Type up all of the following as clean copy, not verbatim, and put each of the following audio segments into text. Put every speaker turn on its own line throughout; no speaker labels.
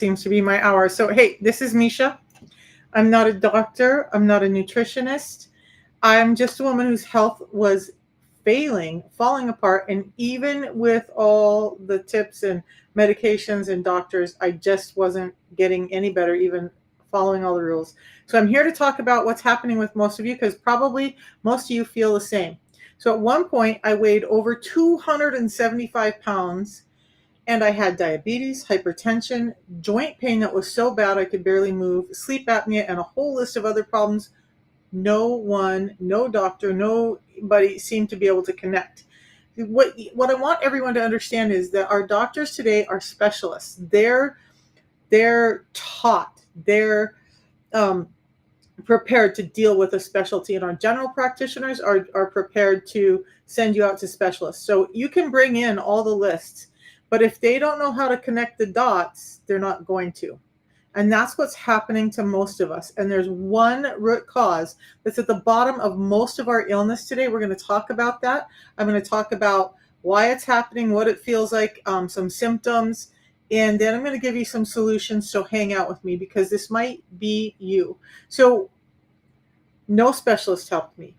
Seems to be my hour. So, hey, this is Misha. I'm not a doctor, I'm not a nutritionist. I'm just a woman whose health was falling apart. And even with all the tips and medications and doctors, I just wasn't getting any better, even following all the rules. So, I'm here to talk about what's happening with most of you because probably most of you feel the same. So, at one point, I weighed over 275 pounds and I had diabetes, hypertension, joint pain that was so bad I could barely move, sleep apnea, and a whole list of other problems. No doctor, nobody seemed to be able to connect. What I want everyone to understand is that our doctors today are specialists. They're taught. They're um, prepared to deal with a specialty, and our general practitioners are prepared to send you out to specialists. So you can bring in all the lists, but if they don't know how to connect the dots, they're not going to. And that's what's happening to most of us. And there's one root cause that's at the bottom of most of our illness today. We're going to talk about that. I'm going to talk about why it's happening, what it feels like, some symptoms, and then I'm going to give you some solutions. So hang out with me because this might be you. So no specialist helped me.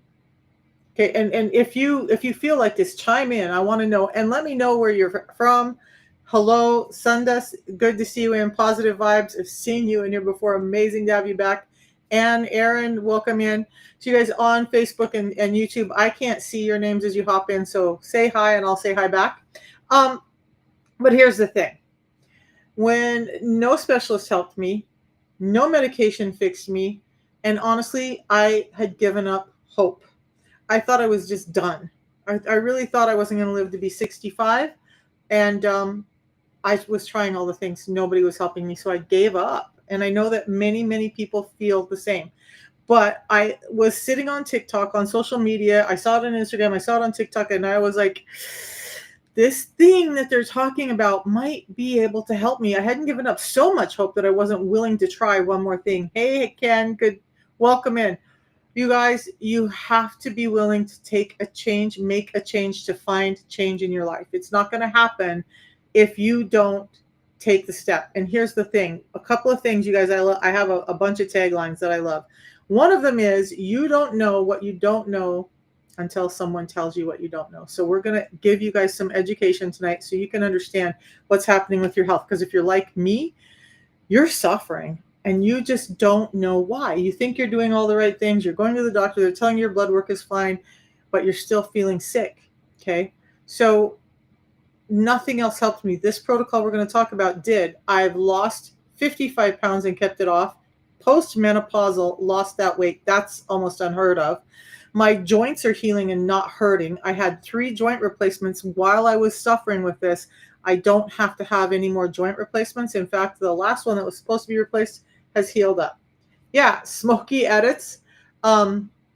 Okay, and if you feel like this, chime in. I want to know, and let me know where you're from. Hello, Sundas. Good to see you in Positive Vibes. I've seen you in here before. Amazing to have you back. And Aaron, welcome in. So you guys on Facebook and YouTube, I can't see your names as you hop in, so say hi and I'll say hi back. But here's the thing. When no specialist helped me, no medication fixed me, and honestly, I had given up hope. I thought I was just done. I really thought I wasn't going to live to be 65. And I was trying all the things. Nobody was helping me. So I gave up. And I know that many, many people feel the same. But I was sitting on TikTok, on social media. I saw it on Instagram. I saw it on TikTok. And I was like, this thing that they're talking about might be able to help me. I hadn't given up so much hope that I wasn't willing to try one more thing. Hey, Ken, good. Welcome in. You guys, you have to be willing to take a change, make a change to find change in your life. It's not going to happen if you don't take the step. And here's the thing. A couple of things, you guys, I have a bunch of taglines that I love. One of them is, you don't know what you don't know until someone tells you what you don't know. So we're going to give you guys some education tonight so you can understand what's happening with your health. Because if you're like me, you're suffering and you just don't know why. You think you're doing all the right things. You're going to the doctor. They're telling you your blood work is fine, but you're still feeling sick. Okay. So nothing else helped me. This protocol we're going to talk about did. I've lost 55 pounds and kept it off. Post-menopausal, lost that weight. That's almost unheard of. My joints are healing and not hurting. I had 3 joint replacements while I was suffering with this. I don't have to have any more joint replacements. In fact, the last one that was supposed to be replaced has healed up. Yeah, Smoky edits.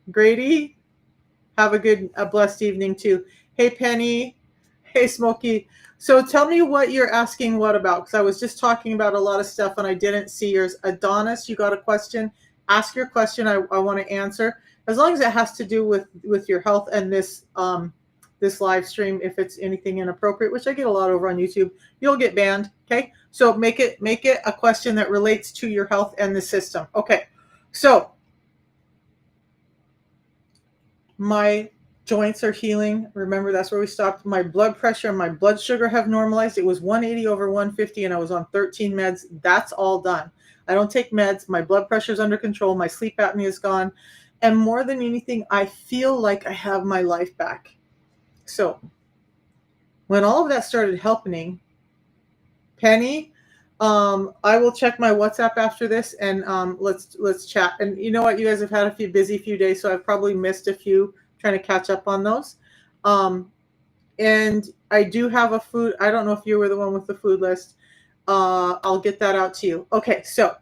Grady, have a blessed evening too. Hey, Penny. Hey, Smoky. So tell me what you're asking what about, because I was just talking about a lot of stuff and I didn't see yours. Adonis, you got a question? Ask your question. I want to answer. As long as it has to do with your health and this live stream. If it's anything inappropriate, which I get a lot over on YouTube, you'll get banned. Okay, so make it a question that relates to your health and the system. Okay, so my joints are healing. Remember, that's where we stopped. My blood pressure and my blood sugar have normalized. It was 180 over 150 and I was on 13 meds. That's all done. I don't take meds. My blood pressure is under control. My sleep apnea is gone. And more than anything, I feel like I have my life back. So when all of that started happening, Penny, I will check my WhatsApp after this and let's chat. And you know what? You guys have had a busy few days, so I've probably missed a few, trying to catch up on those. And I do have a food. I don't know if you were the one with the food list. I'll get that out to you. Okay, so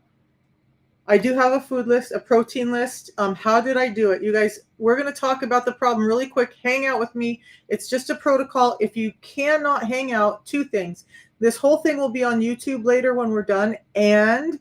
I do have a food list, a protein list. How did I do it? You guys, we're going to talk about the problem really quick. Hang out with me. It's just a protocol. If you cannot hang out, 2 things. This whole thing will be on YouTube later when we're done. And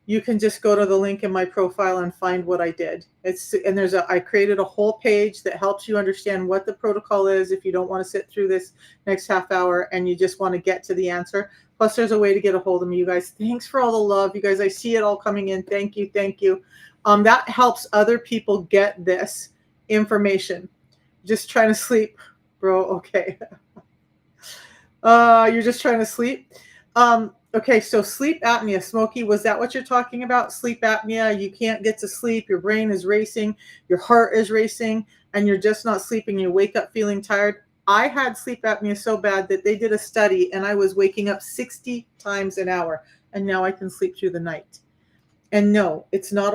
you can just go to the link in my profile and find what I did. I created a whole page that helps you understand what the protocol is if you don't want to sit through this next half hour and you just want to get to the answer. Plus, there's a way to get a hold of me, you guys. Thanks for all the love, you guys. I see it all coming in. Thank you, thank you. That helps other people get this information. Just trying to sleep, bro. Okay. You're just trying to sleep. Okay, so sleep apnea. Smokey, was that what you're talking about? Sleep apnea. You can't get to sleep. Your brain is racing. Your heart is racing, and you're just not sleeping. You wake up feeling tired. I had sleep apnea so bad that they did a study, and I was waking up 60 times an hour, and now I can sleep through the night. And no, it's not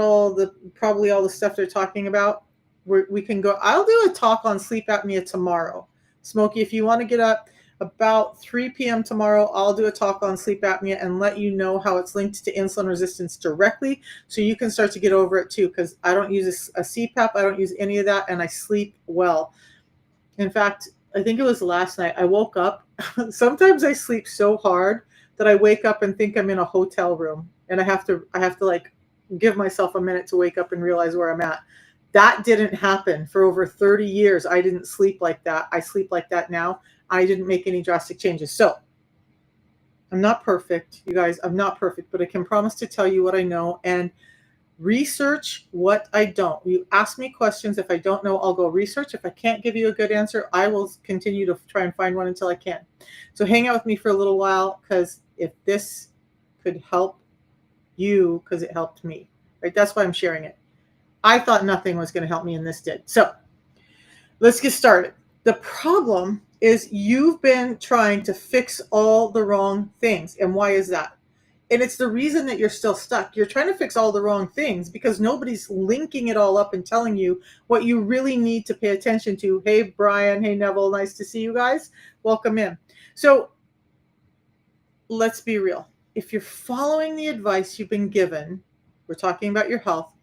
probably all the stuff they're talking about. We can go. I'll do a talk on sleep apnea tomorrow. Smokey, if you want to get up about 3 p.m. tomorrow, I'll do a talk on sleep apnea and let you know how it's linked to insulin resistance directly, so you can start to get over it too, because I don't use a CPAP. I don't use any of that, and I sleep well. In fact, I think it was last night, I woke up. Sometimes I sleep so hard that I wake up and think I'm in a hotel room, and I have to like give myself a minute to wake up and realize where I'm at. That didn't happen for over 30 years. I didn't sleep like that. I sleep like that now. I didn't make any drastic changes. So I'm not perfect, you guys. I'm not perfect, but I can promise to tell you what I know and research what I don't. You ask me questions. If I don't know, I'll go research. If I can't give you a good answer, I will continue to try and find one until I can. So hang out with me for a little while, because if this could help you, because it helped me, right? That's why I'm sharing it. I thought nothing was going to help me, and this did. So let's get started. The problem is you've been trying to fix all the wrong things. And why is that? And it's the reason that you're still stuck. You're trying to fix all the wrong things because nobody's linking it all up and telling you what you really need to pay attention to. Hey, Brian. Hey, Neville. Nice to see you guys. Welcome in. So let's be real. If you're following the advice you've been given, we're talking about your health,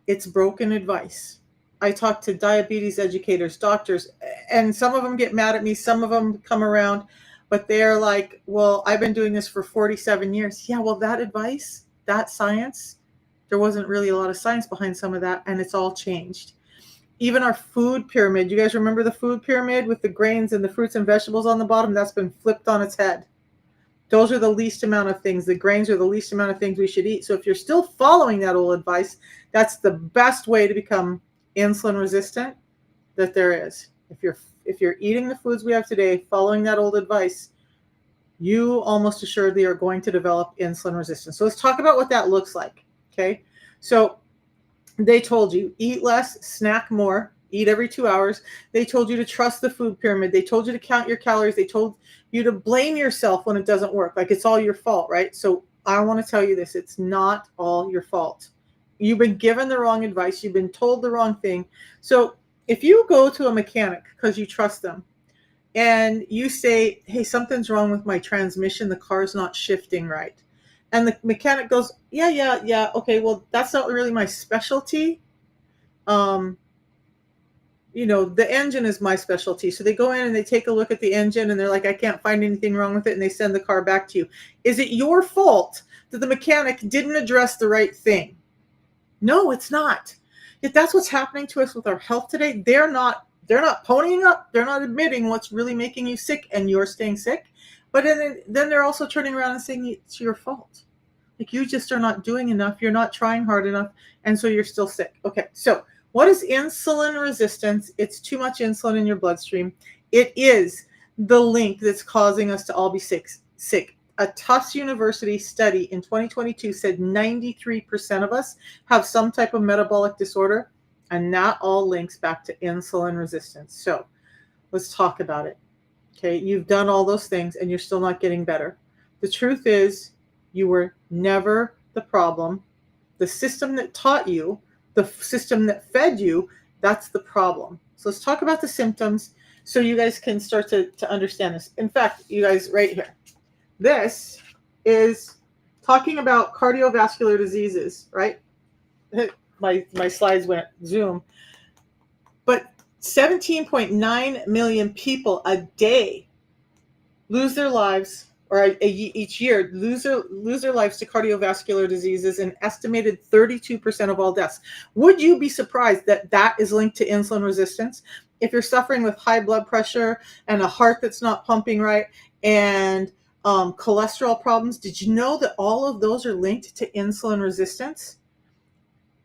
it's broken advice. I talk to diabetes educators, doctors, and some of them get mad at me. Some of them come around, but they're like, well, I've been doing this for 47 years. Yeah, well, that advice, that science, there wasn't really a lot of science behind some of that, and it's all changed. Even our food pyramid, you guys remember the food pyramid with the grains and the fruits and vegetables on the bottom? That's been flipped on its head. Those are the least amount of things. The grains are the least amount of things we should eat. So if you're still following that old advice, that's the best way to become insulin resistant that there is. If you're eating the foods we have today, following that old advice, you almost assuredly are going to develop insulin resistance. So let's talk about what that looks like. Okay. So they told you eat less, snack more, eat every 2 hours. They told you to trust the food pyramid. They told you to count your calories. They told you to blame yourself when it doesn't work. Like it's all your fault, right? So I want to tell you this. It's not all your fault. You've been given the wrong advice. You've been told the wrong thing. So if you go to a mechanic because you trust them and you say, hey, something's wrong with my transmission, the car's not shifting right. And the mechanic goes, yeah. Okay, well, that's not really my specialty. The engine is my specialty. So they go in and they take a look at the engine and they're like, I can't find anything wrong with it. And they send the car back to you. Is it your fault that the mechanic didn't address the right thing? No, it's not. Yet that's what's happening to us with our health today. They're not ponying up. They're not admitting what's really making you sick, and you're staying sick. But then they're also turning around and saying it's your fault. Like you just are not doing enough. You're not trying hard enough. And so you're still sick. Okay. So what is insulin resistance? It's too much insulin in your bloodstream. It is the link that's causing us to all be sick. A Tufts University study in 2022 said 93% of us have some type of metabolic disorder, and that all links back to insulin resistance. So let's talk about it. Okay, you've done all those things and you're still not getting better. The truth is you were never the problem. The system that taught you, the system that fed you, that's the problem. So let's talk about the symptoms so you guys can start to understand this. In fact, you guys, right here. This is talking about cardiovascular diseases, right? My slides went zoom. But 17.9 million people a day lose their lives, or each year lose their lives to cardiovascular diseases, an estimated 32% of all deaths. Would you be surprised that that is linked to insulin resistance? If you're suffering with high blood pressure and a heart that's not pumping right and cholesterol problems. Did you know that all of those are linked to insulin resistance?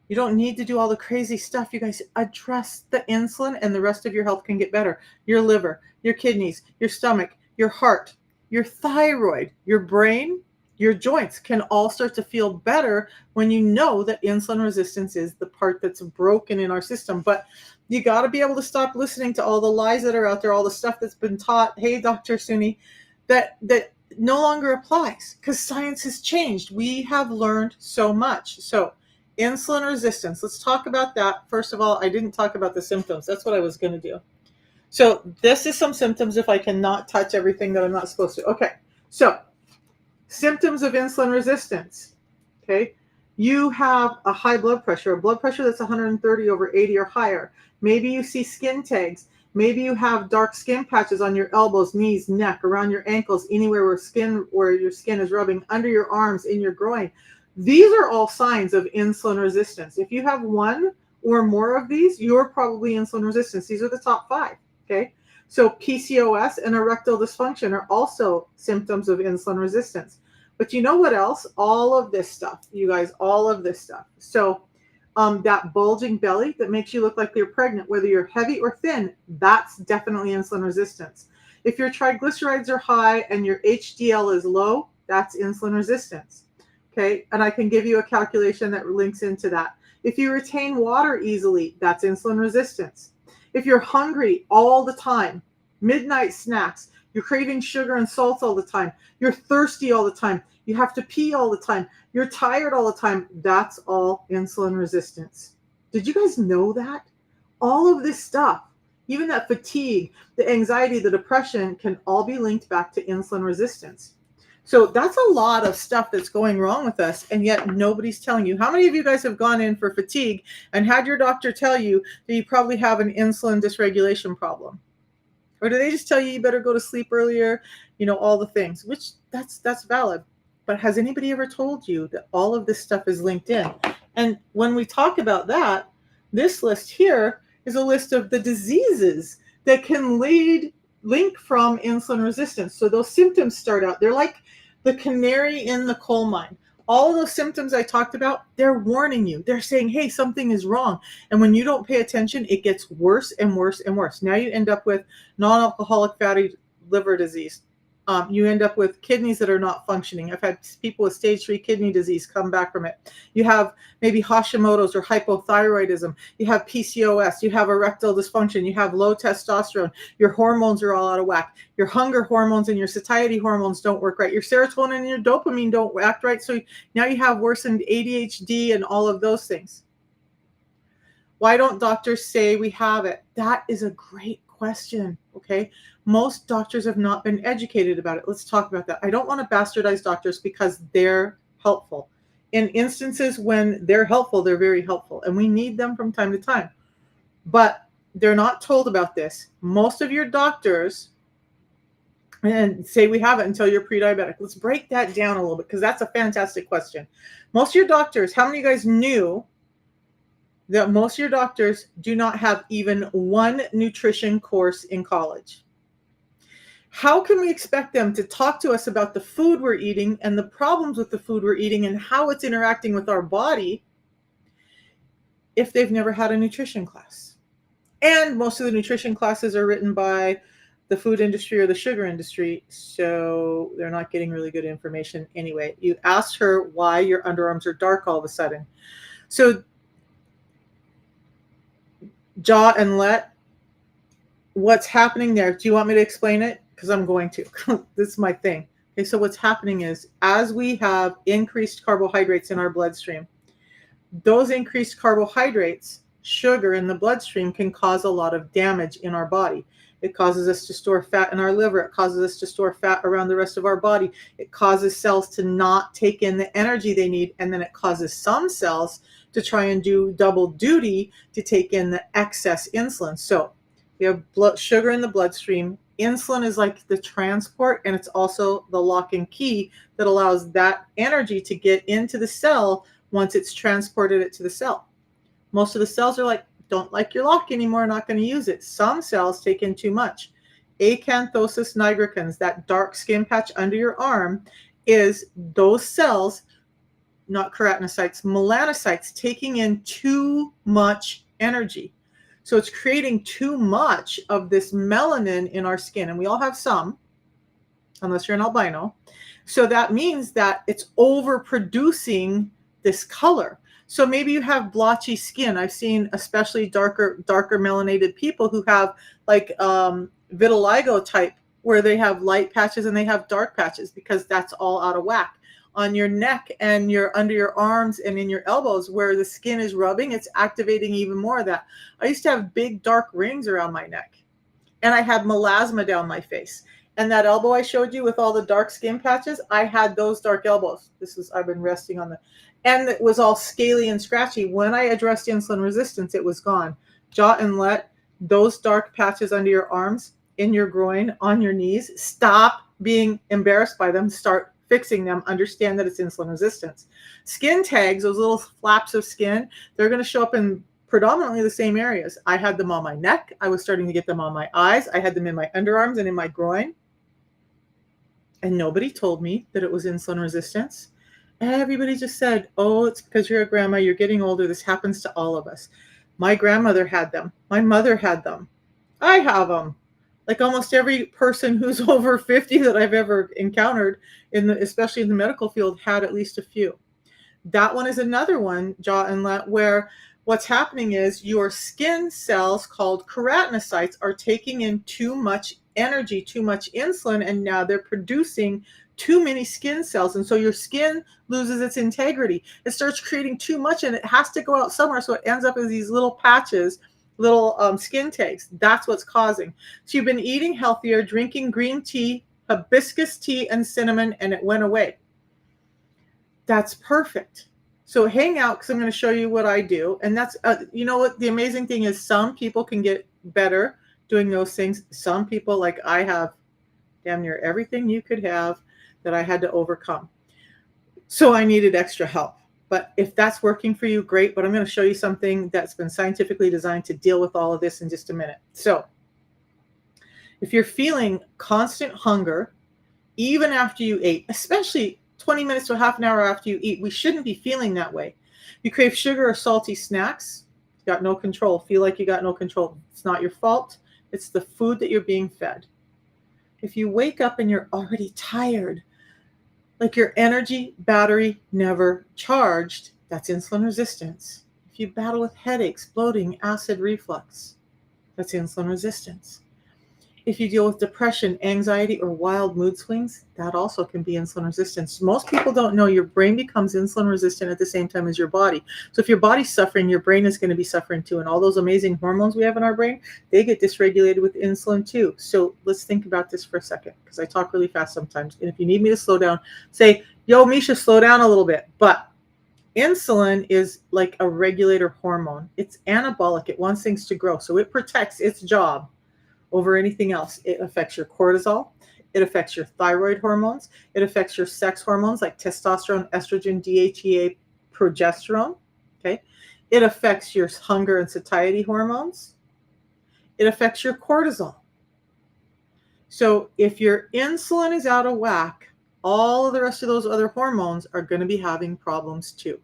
You don't need to do all the crazy stuff. You guys address the insulin and the rest of your health can get better. Your liver, your kidneys, your stomach, your heart, your thyroid, your brain, your joints can all start to feel better when you know that insulin resistance is the part that's broken in our system. But you got to be able to stop listening to all the lies that are out there, all the stuff that's been taught. Hey, Dr. Suni, that no longer applies because science has changed. We have learned so much. So insulin resistance. Let's talk about that. First of all, I didn't talk about the symptoms. That's what I was going to do. So this is some symptoms if I cannot touch everything that I'm not supposed to. Okay. So symptoms of insulin resistance. Okay. You have a high blood pressure, a blood pressure that's 130 over 80 or higher. Maybe you see skin tags. Maybe you have dark skin patches on your elbows, knees, neck, around your ankles, anywhere where your skin is rubbing, under your arms, in your groin. These are all signs of insulin resistance. If you have one or more of these, you're probably insulin resistant. These are the top 5, okay? So PCOS and erectile dysfunction are also symptoms of insulin resistance. But you know what else? All of this stuff, you guys, all of this stuff. So that bulging belly that makes you look like you're pregnant, whether you're heavy or thin, that's definitely insulin resistance. If your triglycerides are high and your HDL is low, that's insulin resistance. Okay, and I can give you a calculation that links into that. If you retain water easily, that's insulin resistance. If you're hungry all the time, midnight snacks, you're craving sugar and salt all the time, you're thirsty all the time, you have to pee all the time, you're tired all the time, that's all insulin resistance. Did you guys know that? All of this stuff, even that fatigue, the anxiety, the depression, can all be linked back to insulin resistance. So that's a lot of stuff that's going wrong with us, and yet nobody's telling you. How many of you guys have gone in for fatigue and had your doctor tell you that you probably have an insulin dysregulation problem? Or do they just tell you better go to sleep earlier, all the things, which that's valid. But has anybody ever told you that all of this stuff is linked in? And when we talk about that, this list here is a list of the diseases that can link from insulin resistance. So those symptoms start out, they're like the canary in the coal mine. All of those symptoms I talked about, they're warning you. They're saying, hey, something is wrong. And when you don't pay attention, it gets worse and worse and worse. Now you end up with non-alcoholic fatty liver disease. You end up with kidneys that are not functioning. I've had people with stage 3 kidney disease come back from it. You have maybe Hashimoto's or hypothyroidism. You have PCOS. You have erectile dysfunction. You have low testosterone. Your hormones are all out of whack. Your hunger hormones and your satiety hormones don't work right. Your serotonin and your dopamine don't act right. So now you have worsened ADHD and all of those things. Why don't doctors say we have it? That is a great question, okay? Most doctors have not been educated about it. Let's talk about that. I don't want to bastardize doctors because they're helpful. In instances when they're helpful, they're very helpful, and we need them from time to time. But they're not told about this. Most of your doctors and say we have it until you're pre-diabetic. Let's break that down a little bit because that's a fantastic question. Most of your doctors, how many of you guys knew that most of your doctors do not have even one nutrition course in college? How can we expect them to talk to us about the food we're eating and the problems with the food we're eating and how it's interacting with our body if they've never had a nutrition class? And most of the nutrition classes are written by the food industry or the sugar industry, so they're not getting really good information anyway. You asked her why your underarms are dark all of a sudden. So jaw and let, what's happening there? Do you want me to explain it? Because I'm going to. This is my thing. Okay, so what's happening is as we have increased carbohydrates in our bloodstream, those increased carbohydrates, sugar in the bloodstream, can cause a lot of damage in our body. It causes us to store fat in our liver. It causes us to store fat around the rest of our body. It causes cells to not take in the energy they need. And then it causes some cells to try and do double duty to take in the excess insulin. So we have sugar in the bloodstream. Insulin is like the transport, and it's also the lock and key that allows that energy to get into the cell once it's transported it to the cell. Most of the cells are like, don't like your lock anymore, not going to use it. Some cells take in too much. acanthosis nigricans, that dark skin patch under your arm, is those cells, not keratinocytes, melanocytes, taking in too much energy. So it's creating too much of this melanin in our skin. And we all have some, unless you're an albino. So that means that it's overproducing this color. So maybe you have blotchy skin. I've seen especially darker melanated people who have like vitiligo type, where they have light patches and they have dark patches, because that's all out of whack. On your neck and your under your arms and in your elbows where the skin is rubbing, it's activating even more of that. I used to have big dark rings around my neck, and I had melasma down my face. And that elbow I showed you with all the dark skin patches, I had those dark elbows. I've been resting on and it was all scaly and scratchy. When I addressed insulin resistance, it was gone. Jaw inlet, those dark patches under your arms, in your groin, on your knees, stop being embarrassed by them, start fixing them, understand that it's insulin resistance. Skin tags, those little flaps of skin, they're going to show up in predominantly the same areas. I had them on my neck. I was starting to get them on my eyes. I had them in my underarms and in my groin. And nobody told me that it was insulin resistance. Everybody just said, oh, it's because you're a grandma, you're getting older. This happens to all of us. My grandmother had them. My mother had them. I have them. Like almost every person who's over 50 that I've ever encountered, especially in the medical field, had at least a few. That one is another one, jaw inlet, where what's happening is your skin cells called keratinocytes are taking in too much energy, too much insulin, and now they're producing too many skin cells. And so your skin loses its integrity. It starts creating too much, and it has to go out somewhere. So it ends up as these little patches, little skin tags. That's what's causing. So you've been eating healthier, drinking green tea, hibiscus tea, and cinnamon, and it went away. That's perfect. So hang out, because I'm going to show you what I do. And that's, you know what, the amazing thing is some people can get better doing those things. Some people, like I have damn near everything you could have that I had to overcome. So I needed extra help. But if that's working for you, great. But I'm going to show you something that's been scientifically designed to deal with all of this in just a minute. So if you're feeling constant hunger, even after you ate, especially 20 minutes to a half an hour after you eat, we shouldn't be feeling that way. You crave sugar or salty snacks, you got no control. Feel like you got no control. It's not your fault. It's the food that you're being fed. If you wake up and you're already tired, like your energy battery never charged, that's insulin resistance. If you battle with headaches, bloating, acid reflux, that's insulin resistance. If you deal with depression, anxiety, or wild mood swings, that also can be insulin resistance. Most people don't know your brain becomes insulin resistant at the same time as your body. So if your body's suffering, your brain is going to be suffering too. And all those amazing hormones we have in our brain, they get dysregulated with insulin too. So let's think about this for a second, because I talk really fast sometimes. And if you need me to slow down, say, yo, Misha, slow down a little bit. But insulin is like a regulator hormone. It's anabolic. It wants things to grow. So it protects its job over anything else. It affects your cortisol. It affects your thyroid hormones. It affects your sex hormones like testosterone, estrogen, DHEA, progesterone. Okay. It affects your hunger and satiety hormones. It affects your cortisol. So if your insulin is out of whack, all of the rest of those other hormones are going to be having problems too.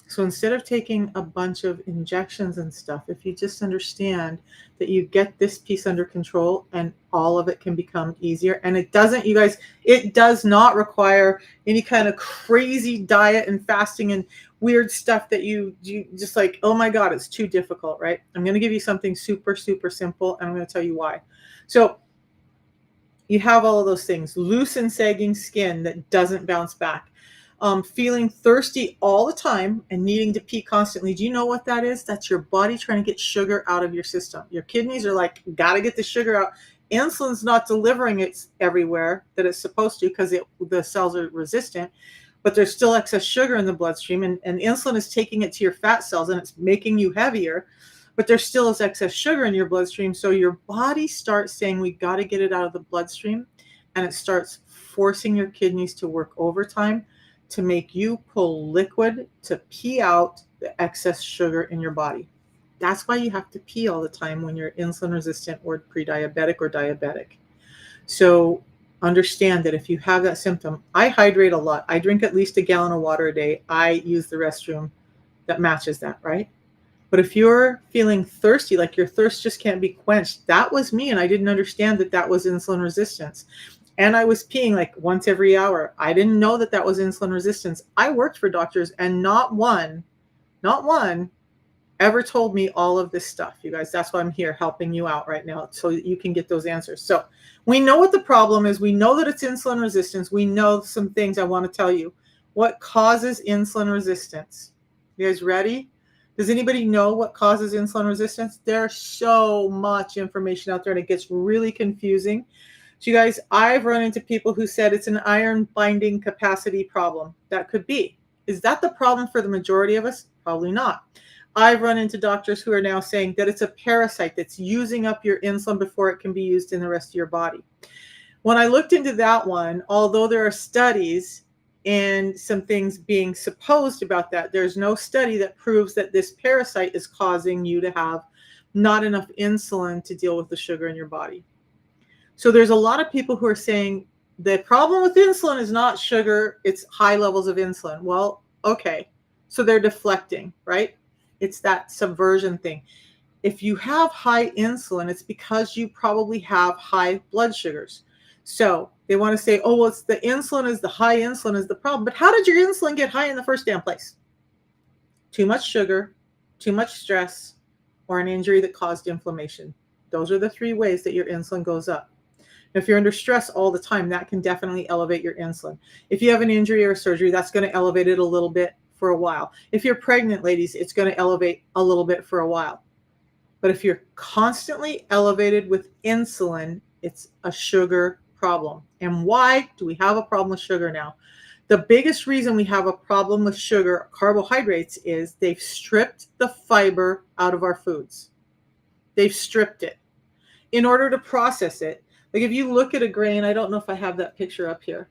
So instead of taking a bunch of injections and stuff, if you just understand that you get this piece under control and all of it can become easier. And it doesn't, you guys, it does not require any kind of crazy diet and fasting and weird stuff that you just like, oh my God, it's too difficult, right? I'm going to give you something super, super simple, and I'm going to tell you why. So you have all of those things, loose and sagging skin that doesn't bounce back. Feeling thirsty all the time and needing to pee constantly. Do you know what that is? That's your body trying to get sugar out of your system. Your kidneys are like, gotta get the sugar out. Insulin's not delivering it everywhere that it's supposed to, because the cells are resistant, but there's still excess sugar in the bloodstream, and insulin is taking it to your fat cells and it's making you heavier, but there still is excess sugar in your bloodstream. So your body starts saying, we got to get it out of the bloodstream, and it starts forcing your kidneys to work overtime to make you pull liquid to pee out the excess sugar in your body. That's why you have to pee all the time when you're insulin resistant or pre-diabetic or diabetic. So understand that if you have that symptom, I hydrate a lot. I drink at least a gallon of water a day. I use the restroom that matches that, right? But if you're feeling thirsty, like your thirst just can't be quenched, that was me. And I didn't understand that that was insulin resistance. And I was peeing like once every hour. I didn't know that that was insulin resistance. I worked for doctors and not one ever told me all of this stuff, you guys. That's why I'm here helping you out right now so that you can get those answers. So we know what the problem is. We know that it's insulin resistance. We know some things I want to tell you. What causes insulin resistance? You guys ready? Does anybody know what causes insulin resistance? There's so much information out there and it gets really confusing. So you guys, I've run into people who said it's an iron binding capacity problem. That could be. Is that the problem for the majority of us? Probably not. I've run into doctors who are now saying that it's a parasite that's using up your insulin before it can be used in the rest of your body. When I looked into that one, although there are studies and some things being supposed about that, there's no study that proves that this parasite is causing you to have not enough insulin to deal with the sugar in your body. So there's a lot of people who are saying the problem with insulin is not sugar, it's high levels of insulin. Well, okay. So they're deflecting, right? It's that subversion thing. If you have high insulin, it's because you probably have high blood sugars. So they want to say, oh, well, it's the insulin is the high insulin is the problem. But how did your insulin get high in the first damn place? Too much sugar, too much stress, or an injury that caused inflammation. Those are the three ways that your insulin goes up. If you're under stress all the time, that can definitely elevate your insulin. If you have an injury or a surgery, that's going to elevate it a little bit for a while. If you're pregnant, ladies, it's going to elevate a little bit for a while. But if you're constantly elevated with insulin, it's a sugar problem. And why do we have a problem with sugar now? The biggest reason we have a problem with sugar, carbohydrates, is they've stripped the fiber out of our foods. They've stripped it in order to process it. Like if you look at a grain, I don't know if I have that picture up here.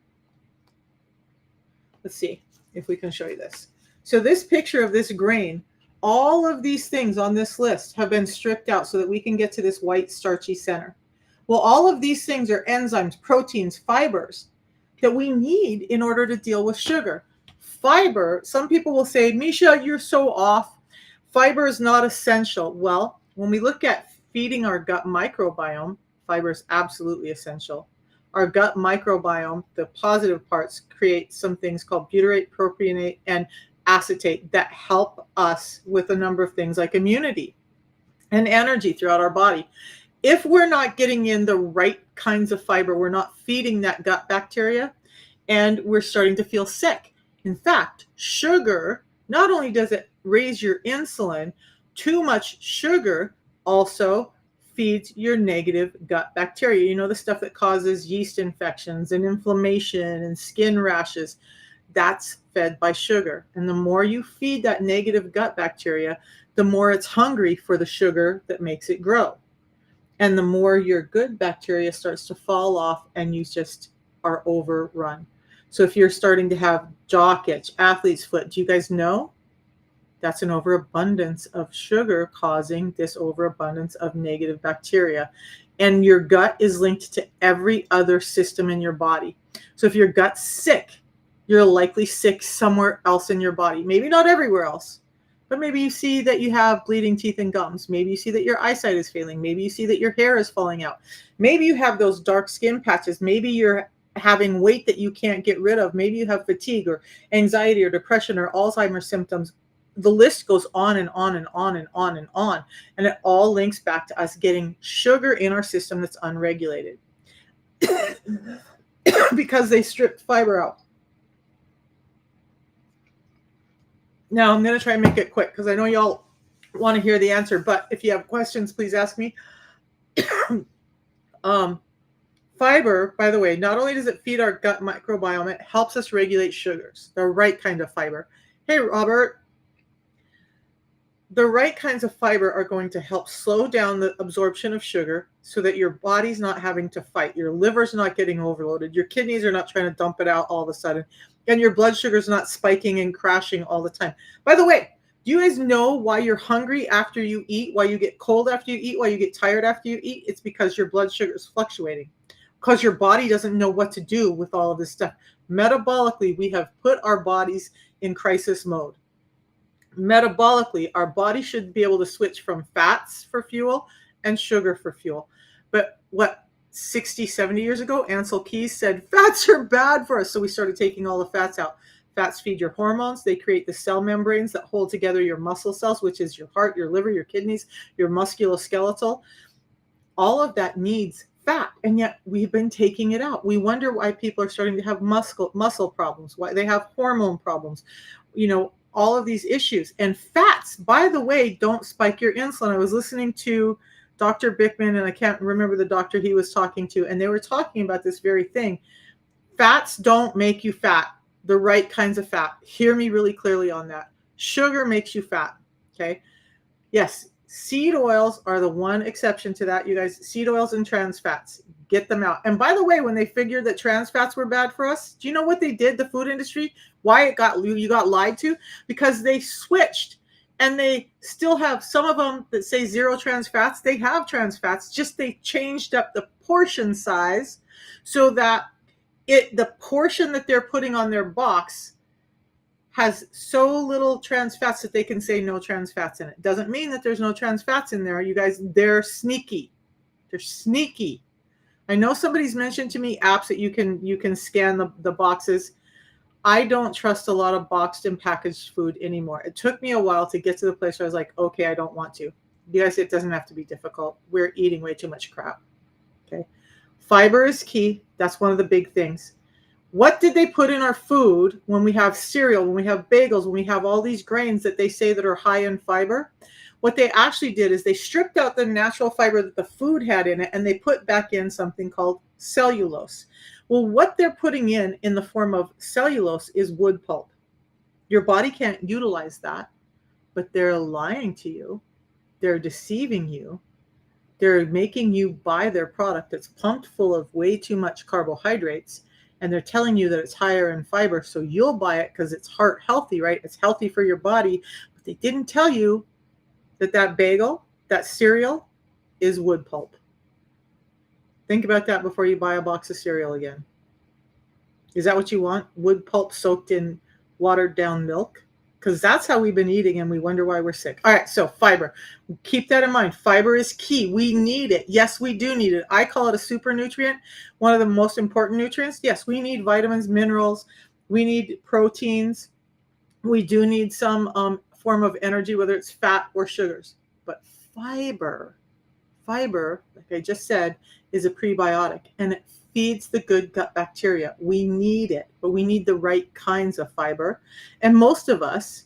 Let's see if we can show you this. So this picture of this grain, all of these things on this list have been stripped out so that we can get to this white starchy center. Well, all of these things are enzymes, proteins, fibers that we need in order to deal with sugar. Fiber, some people will say, Misha, you're so off. Fiber is not essential. Well, when we look at feeding our gut microbiome, fiber is absolutely essential. Our gut microbiome, the positive parts, create some things called butyrate, propionate, and acetate that help us with a number of things like immunity and energy throughout our body. If we're not getting in the right kinds of fiber, we're not feeding that gut bacteria, and we're starting to feel sick. In fact, sugar, not only does it raise your insulin, too much sugar also feeds your negative gut bacteria. You know, the stuff that causes yeast infections and inflammation and skin rashes. That's fed by sugar. And the more you feed that negative gut bacteria, the more it's hungry for the sugar that makes it grow. And the more your good bacteria starts to fall off and you just are overrun. So if you're starting to have jock itch, athlete's foot, do you guys know? That's an overabundance of sugar causing this overabundance of negative bacteria. And your gut is linked to every other system in your body. So if your gut's sick, you're likely sick somewhere else in your body. Maybe not everywhere else, but maybe you see that you have bleeding teeth and gums. Maybe you see that your eyesight is failing. Maybe you see that your hair is falling out. Maybe you have those dark skin patches. Maybe you're having weight that you can't get rid of. Maybe you have fatigue or anxiety or depression or Alzheimer's symptoms. The list goes on and on and on and on and on. And it all links back to us getting sugar in our system that's unregulated because they stripped fiber out. Now, I'm going to try and make it quick because I know y'all want to hear the answer. But if you have questions, please ask me. Fiber, by the way, not only does it feed our gut microbiome, it helps us regulate sugars, the right kind of fiber. Hey, Robert. The right kinds of fiber are going to help slow down the absorption of sugar so that your body's not having to fight. Your liver's not getting overloaded. Your kidneys are not trying to dump it out all of a sudden. And your blood sugar's not spiking and crashing all the time. By the way, Do you guys know why you're hungry after you eat, why you get cold after you eat, why you get tired after you eat? It's because your blood sugar is fluctuating, because your body doesn't know what to do with all of this stuff. Metabolically, we have put our bodies in crisis mode. Metabolically, our body should be able to switch from fats for fuel and sugar for fuel. But what, 60, 70 years ago, Ansel Keys said fats are bad for us. So we started taking all the fats out. Fats feed your hormones. They create the cell membranes that hold together your muscle cells, which is your heart, your liver, your kidneys, your musculoskeletal. All of that needs fat, and yet we've been taking it out. We wonder why people are starting to have muscle problems, why they have hormone problems, all of these issues. And fats, by the way, don't spike your insulin. I was listening to Dr. Bickman, and I can't remember the doctor he was talking to, and they were talking about this very thing. Fats don't make you fat, the right kinds of fat. Hear me really clearly on that. Sugar makes you fat, okay? Yes, seed oils are the one exception to that, you guys. Seed oils and trans fats, get them out. And by the way, when they figured that trans fats were bad for us, do you know what they did, the food industry? Why you got lied to? Because they switched, and they still have some of them that say zero trans fats. They have trans fats, just they changed up the portion size so that the portion that they're putting on their box has so little trans fats that they can say no trans fats in it. Doesn't mean that there's no trans fats in there, you guys. They're sneaky. They're sneaky. I know somebody's mentioned to me apps that you can scan the boxes. I don't trust a lot of boxed and packaged food anymore. It took me a while to get to the place where I was like, okay, I don't want to. You guys, it doesn't have to be difficult. We're eating way too much crap. Okay. Fiber is key. That's one of the big things. What did they put in our food when we have cereal, when we have bagels, when we have all these grains that they say that are high in fiber? What they actually did is they stripped out the natural fiber that the food had in it, and they put back in something called cellulose. Well, what they're putting in the form of cellulose is wood pulp. Your body can't utilize that, but they're lying to you. They're deceiving you. They're making you buy their product that's pumped full of way too much carbohydrates. And they're telling you that it's higher in fiber, so you'll buy it because it's heart healthy, right? It's healthy for your body. But they didn't tell you that bagel, that cereal, is wood pulp. Think about that before you buy a box of cereal again. Is that what you want? Wood pulp soaked in watered down milk? Because that's how we've been eating, and we wonder why we're sick. All right, so fiber. Keep that in mind. Fiber is key. We need it. Yes, we do need it. I call it a super nutrient, one of the most important nutrients. Yes, we need vitamins, minerals. We need proteins. We do need some form of energy, whether it's fat or sugars. But fiber, like I just said, is a prebiotic, and it feeds the good gut bacteria. We need it, but we need the right kinds of fiber. And most of us,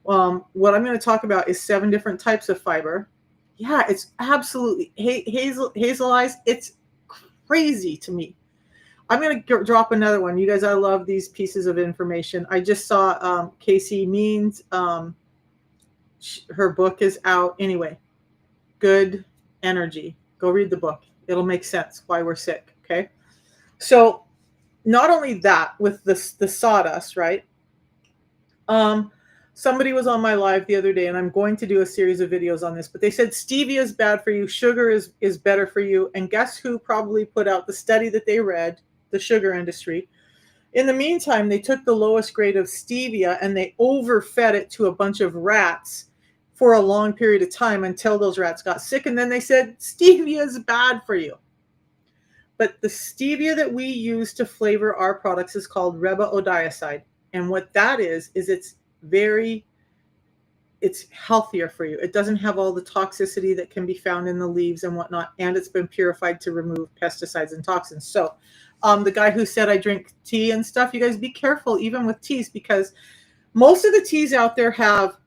what I'm going to talk about is 7 different types of fiber. Yeah, it's absolutely hazel eyes. It's crazy to me. I'm going to drop another one. You guys, I love these pieces of information. I just saw Casey Means. Her book is out. Anyway, Good Energy. Go read the book. It'll make sense why we're sick. Okay. So not only that, with the sawdust, right? Somebody was on my live the other day, and I'm going to do a series of videos on this, but they said stevia is bad for you. Sugar is better for you. And guess who probably put out the study that they read? The sugar industry. In the meantime, they took the lowest grade of stevia and they overfed it to a bunch of rats for a long period of time until those rats got sick. And then they said, stevia is bad for you. But the stevia that we use to flavor our products is called riboside. And what that is it's healthier for you. It doesn't have all the toxicity that can be found in the leaves and whatnot. And it's been purified to remove pesticides and toxins. So the guy who said I drink tea and stuff, you guys be careful even with teas, because most of the teas out there have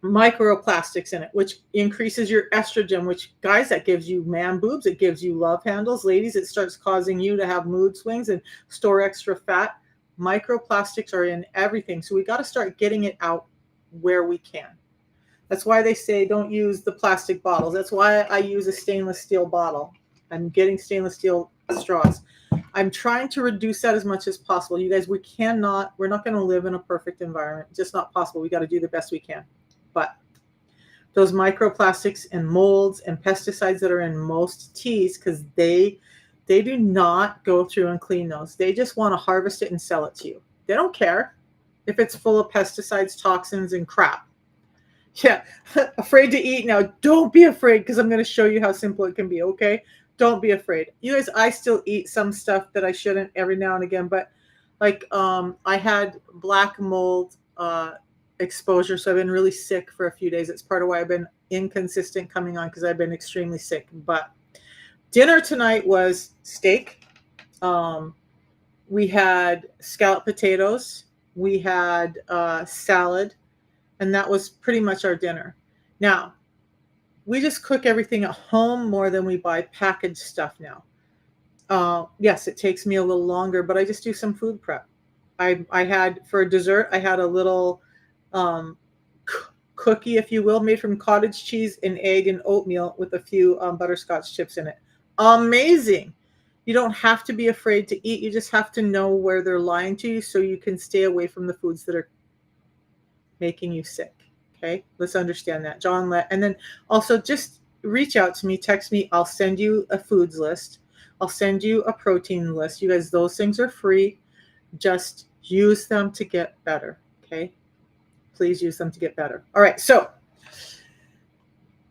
microplastics in it, which increases your estrogen, which, guys, that gives you man boobs. It gives you love handles. Ladies, it starts causing you to have mood swings and store extra fat. Microplastics are in everything. So we got to start getting it out where we can. That's why they say don't use the plastic bottles. That's why I use a stainless steel bottle. I'm getting stainless steel straws. I'm trying to reduce that as much as possible. You guys, we're not going to live in a perfect environment. Just not possible. We got to do the best we can. But those microplastics and molds and pesticides that are in most teas, because they do not go through and clean those. They just want to harvest it and sell it to you. They don't care if it's full of pesticides, toxins, and crap. Yeah, afraid to eat now. Don't be afraid, because I'm going to show you how simple it can be, okay? Don't be afraid. You guys, I still eat some stuff that I shouldn't every now and again, but like I had black mold exposure, so I've been really sick for a few days. It's part of why I've been inconsistent coming on, because I've been extremely sick. But dinner tonight was steak. We had scalloped potatoes. We had salad, and that was pretty much our dinner. Now, we just cook everything at home more than we buy packaged stuff now. Yes, it takes me a little longer, but I just do some food prep. I had, for dessert, I had a little cookie, if you will, made from cottage cheese and egg and oatmeal with a few butterscotch chips in it. Amazing. You don't have to be afraid to eat. You just have to know where they're lying to you, so you can stay away from the foods that are making you sick. Okay, let's understand that. John, and then also just reach out to me, text me. I'll send you a foods list. I'll send you a protein list. You guys, those things are free. Just use them to get better. Okay, please use them to get better. All right, so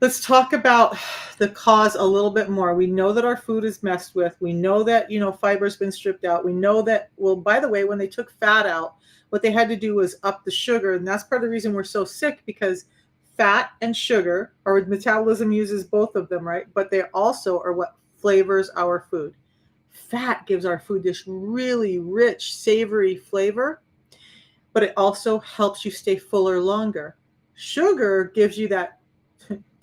let's talk about the cause a little bit more. We know that our food is messed with. We know that, fiber's been stripped out. We know that, well, by the way, when they took fat out, what they had to do was up the sugar. And that's part of the reason we're so sick, because fat and sugar, our metabolism uses both of them, right? But they also are what flavors our food. Fat gives our food this really rich, savory flavor, but it also helps you stay fuller longer. Sugar gives you that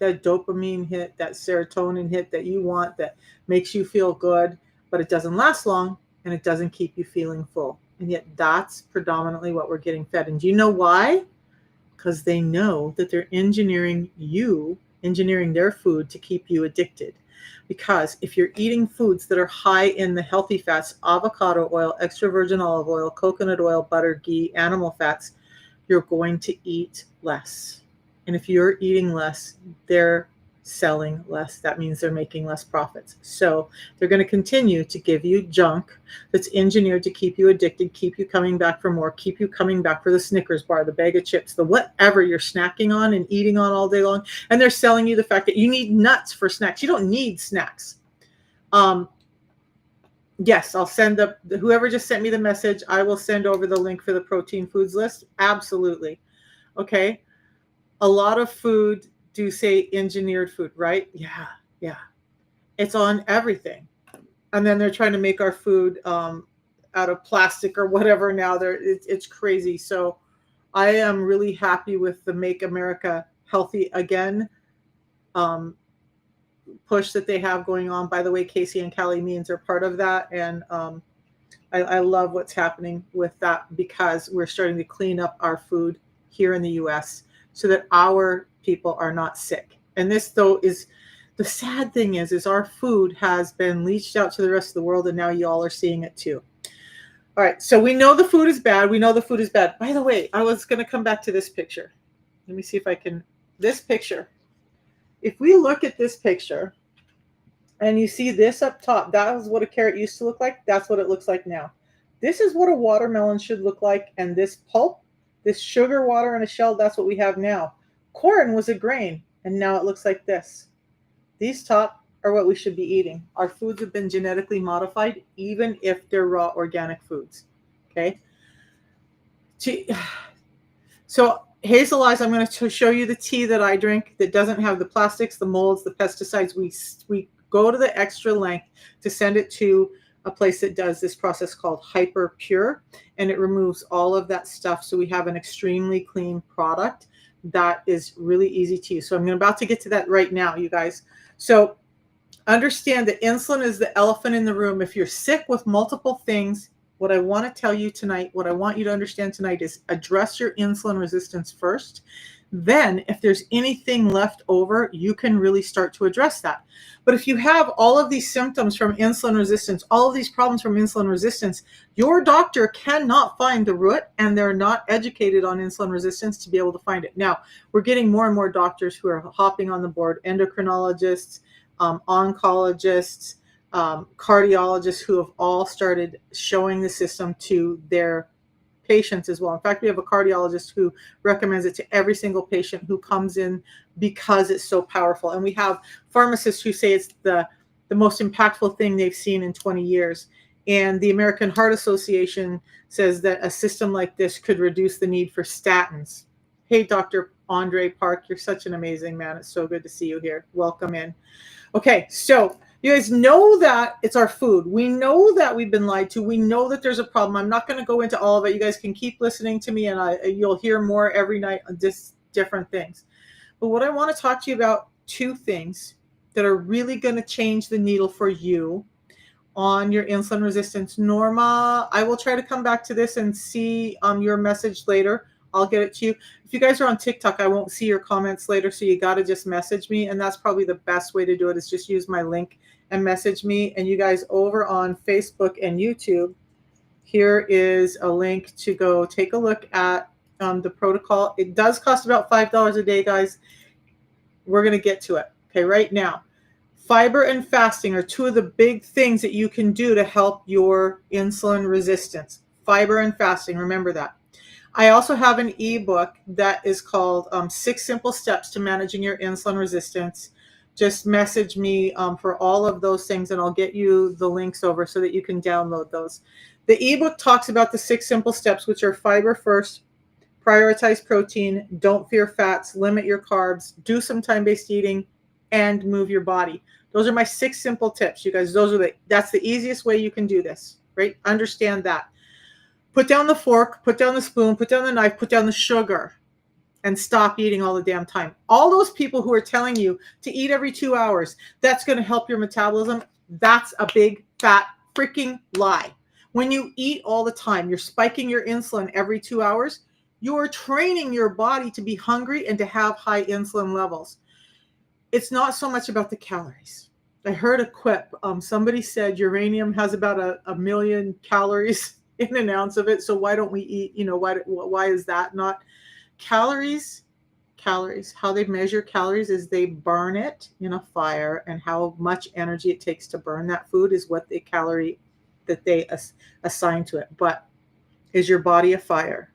dopamine hit, that serotonin hit that you want, that makes you feel good, but it doesn't last long and it doesn't keep you feeling full. And yet that's predominantly what we're getting fed. And do you know why? Because they know that they're engineering their food to keep you addicted. Because if you're eating foods that are high in the healthy fats, avocado oil, extra virgin olive oil, coconut oil, butter, ghee, animal fats, you're going to eat less. And if you're eating less, they're selling less. That means they're making less profits. So they're going to continue to give you junk that's engineered to keep you addicted, keep you coming back for more, keep you coming back for the Snickers bar, the bag of chips, the whatever you're snacking on and eating on all day long. And they're selling you the fact that you need nuts for snacks. You don't need snacks. Yes, I'll send whoever just sent me the message, I will send over the link for the protein foods list. Absolutely. Okay. A lot of food do say engineered food, right? Yeah. It's on everything. And then they're trying to make our food out of plastic or whatever now. It's crazy. So I am really happy with the Make America Healthy Again push that they have going on. By the way, Casey and Callie Means are part of that. And I love what's happening with that, because we're starting to clean up our food here in the US so that our people are not sick. And this, though, is the sad thing is our food has been leached out to the rest of the world, and now y'all are seeing it too. All right, so we know the food is bad. We know the food is bad. By the way, I was going to come back to this picture. Let me see if I can. This picture. If we look at this picture, and you see this up top, that is what a carrot used to look like. That's what it looks like now. This is what a watermelon should look like, and this pulp, this sugar water in a shell, that's what we have now. Corn was a grain, and now it looks like this. These top are what we should be eating. Our foods have been genetically modified, even if they're raw organic foods. Okay? So, Hazel Eyes, I'm going to show you the tea that I drink that doesn't have the plastics, the molds, the pesticides. We go to the extra length to send it to a place that does this process called Hyper Pure, and it removes all of that stuff. So we have an extremely clean product that is really easy to use. So I'm about to get to that right now, you guys. So understand that insulin is the elephant in the room. If you're sick with multiple things, what I want to tell you tonight, what I want you to understand tonight is address your insulin resistance first. Then if there's anything left over, you can really start to address that. But if you have all of these symptoms from insulin resistance, all of these problems from insulin resistance, your doctor cannot find the root, and they're not educated on insulin resistance to be able to find it. Now, we're getting more and more doctors who are hopping on the board, endocrinologists, oncologists, cardiologists, who have all started showing the system to their patients as well. In fact, we have a cardiologist who recommends it to every single patient who comes in because it's so powerful. And we have pharmacists who say it's the most impactful thing they've seen in 20 years. And the American Heart Association says that a system like this could reduce the need for statins. Hey, Dr. Andre Park, you're such an amazing man. It's so good to see you here. Welcome in. Okay, so you guys know that it's our food. We know that we've been lied to. We know that there's a problem. I'm not going to go into all of it. You guys can keep listening to me, and you'll hear more every night on just different things. But what I want to talk to you about, two things that are really going to change the needle for you on your insulin resistance. Norma, I will try to come back to this and see your message later. I'll get it to you. If you guys are on TikTok, I won't see your comments later, so you got to just message me, and that's probably the best way to do it, is just use my link and message me. And you guys over on Facebook and YouTube, here is a link to go take a look at the protocol. It does cost about $5 a day, guys. We're going to get to it. Okay, right now, fiber and fasting are two of the big things that you can do to help your insulin resistance. Fiber and fasting, remember that. I also have an ebook that is called 6 Simple Steps to Managing Your Insulin Resistance. Just message me for all of those things, and I'll get you the links over so that you can download those. The ebook talks about the 6 simple steps, which are fiber first, prioritize protein, don't fear fats, limit your carbs, do some time-based eating, and move your body. Those are my 6 simple tips, you guys. That's the easiest way you can do this, right? Understand that. Put down the fork, put down the spoon, put down the knife, put down the sugar, and stop eating all the damn time. All those people who are telling you to eat every 2 hours, that's going to help your metabolism, that's a big, fat, freaking lie. When you eat all the time, you're spiking your insulin every 2 hours, you're training your body to be hungry and to have high insulin levels. It's not so much about the calories. I heard a quip. Somebody said uranium has about a million calories in an ounce of it, so why don't we eat, why is that not? Calories, how they measure calories is they burn it in a fire, and how much energy it takes to burn that food is what the calorie that they assign to it. But is your body a fire?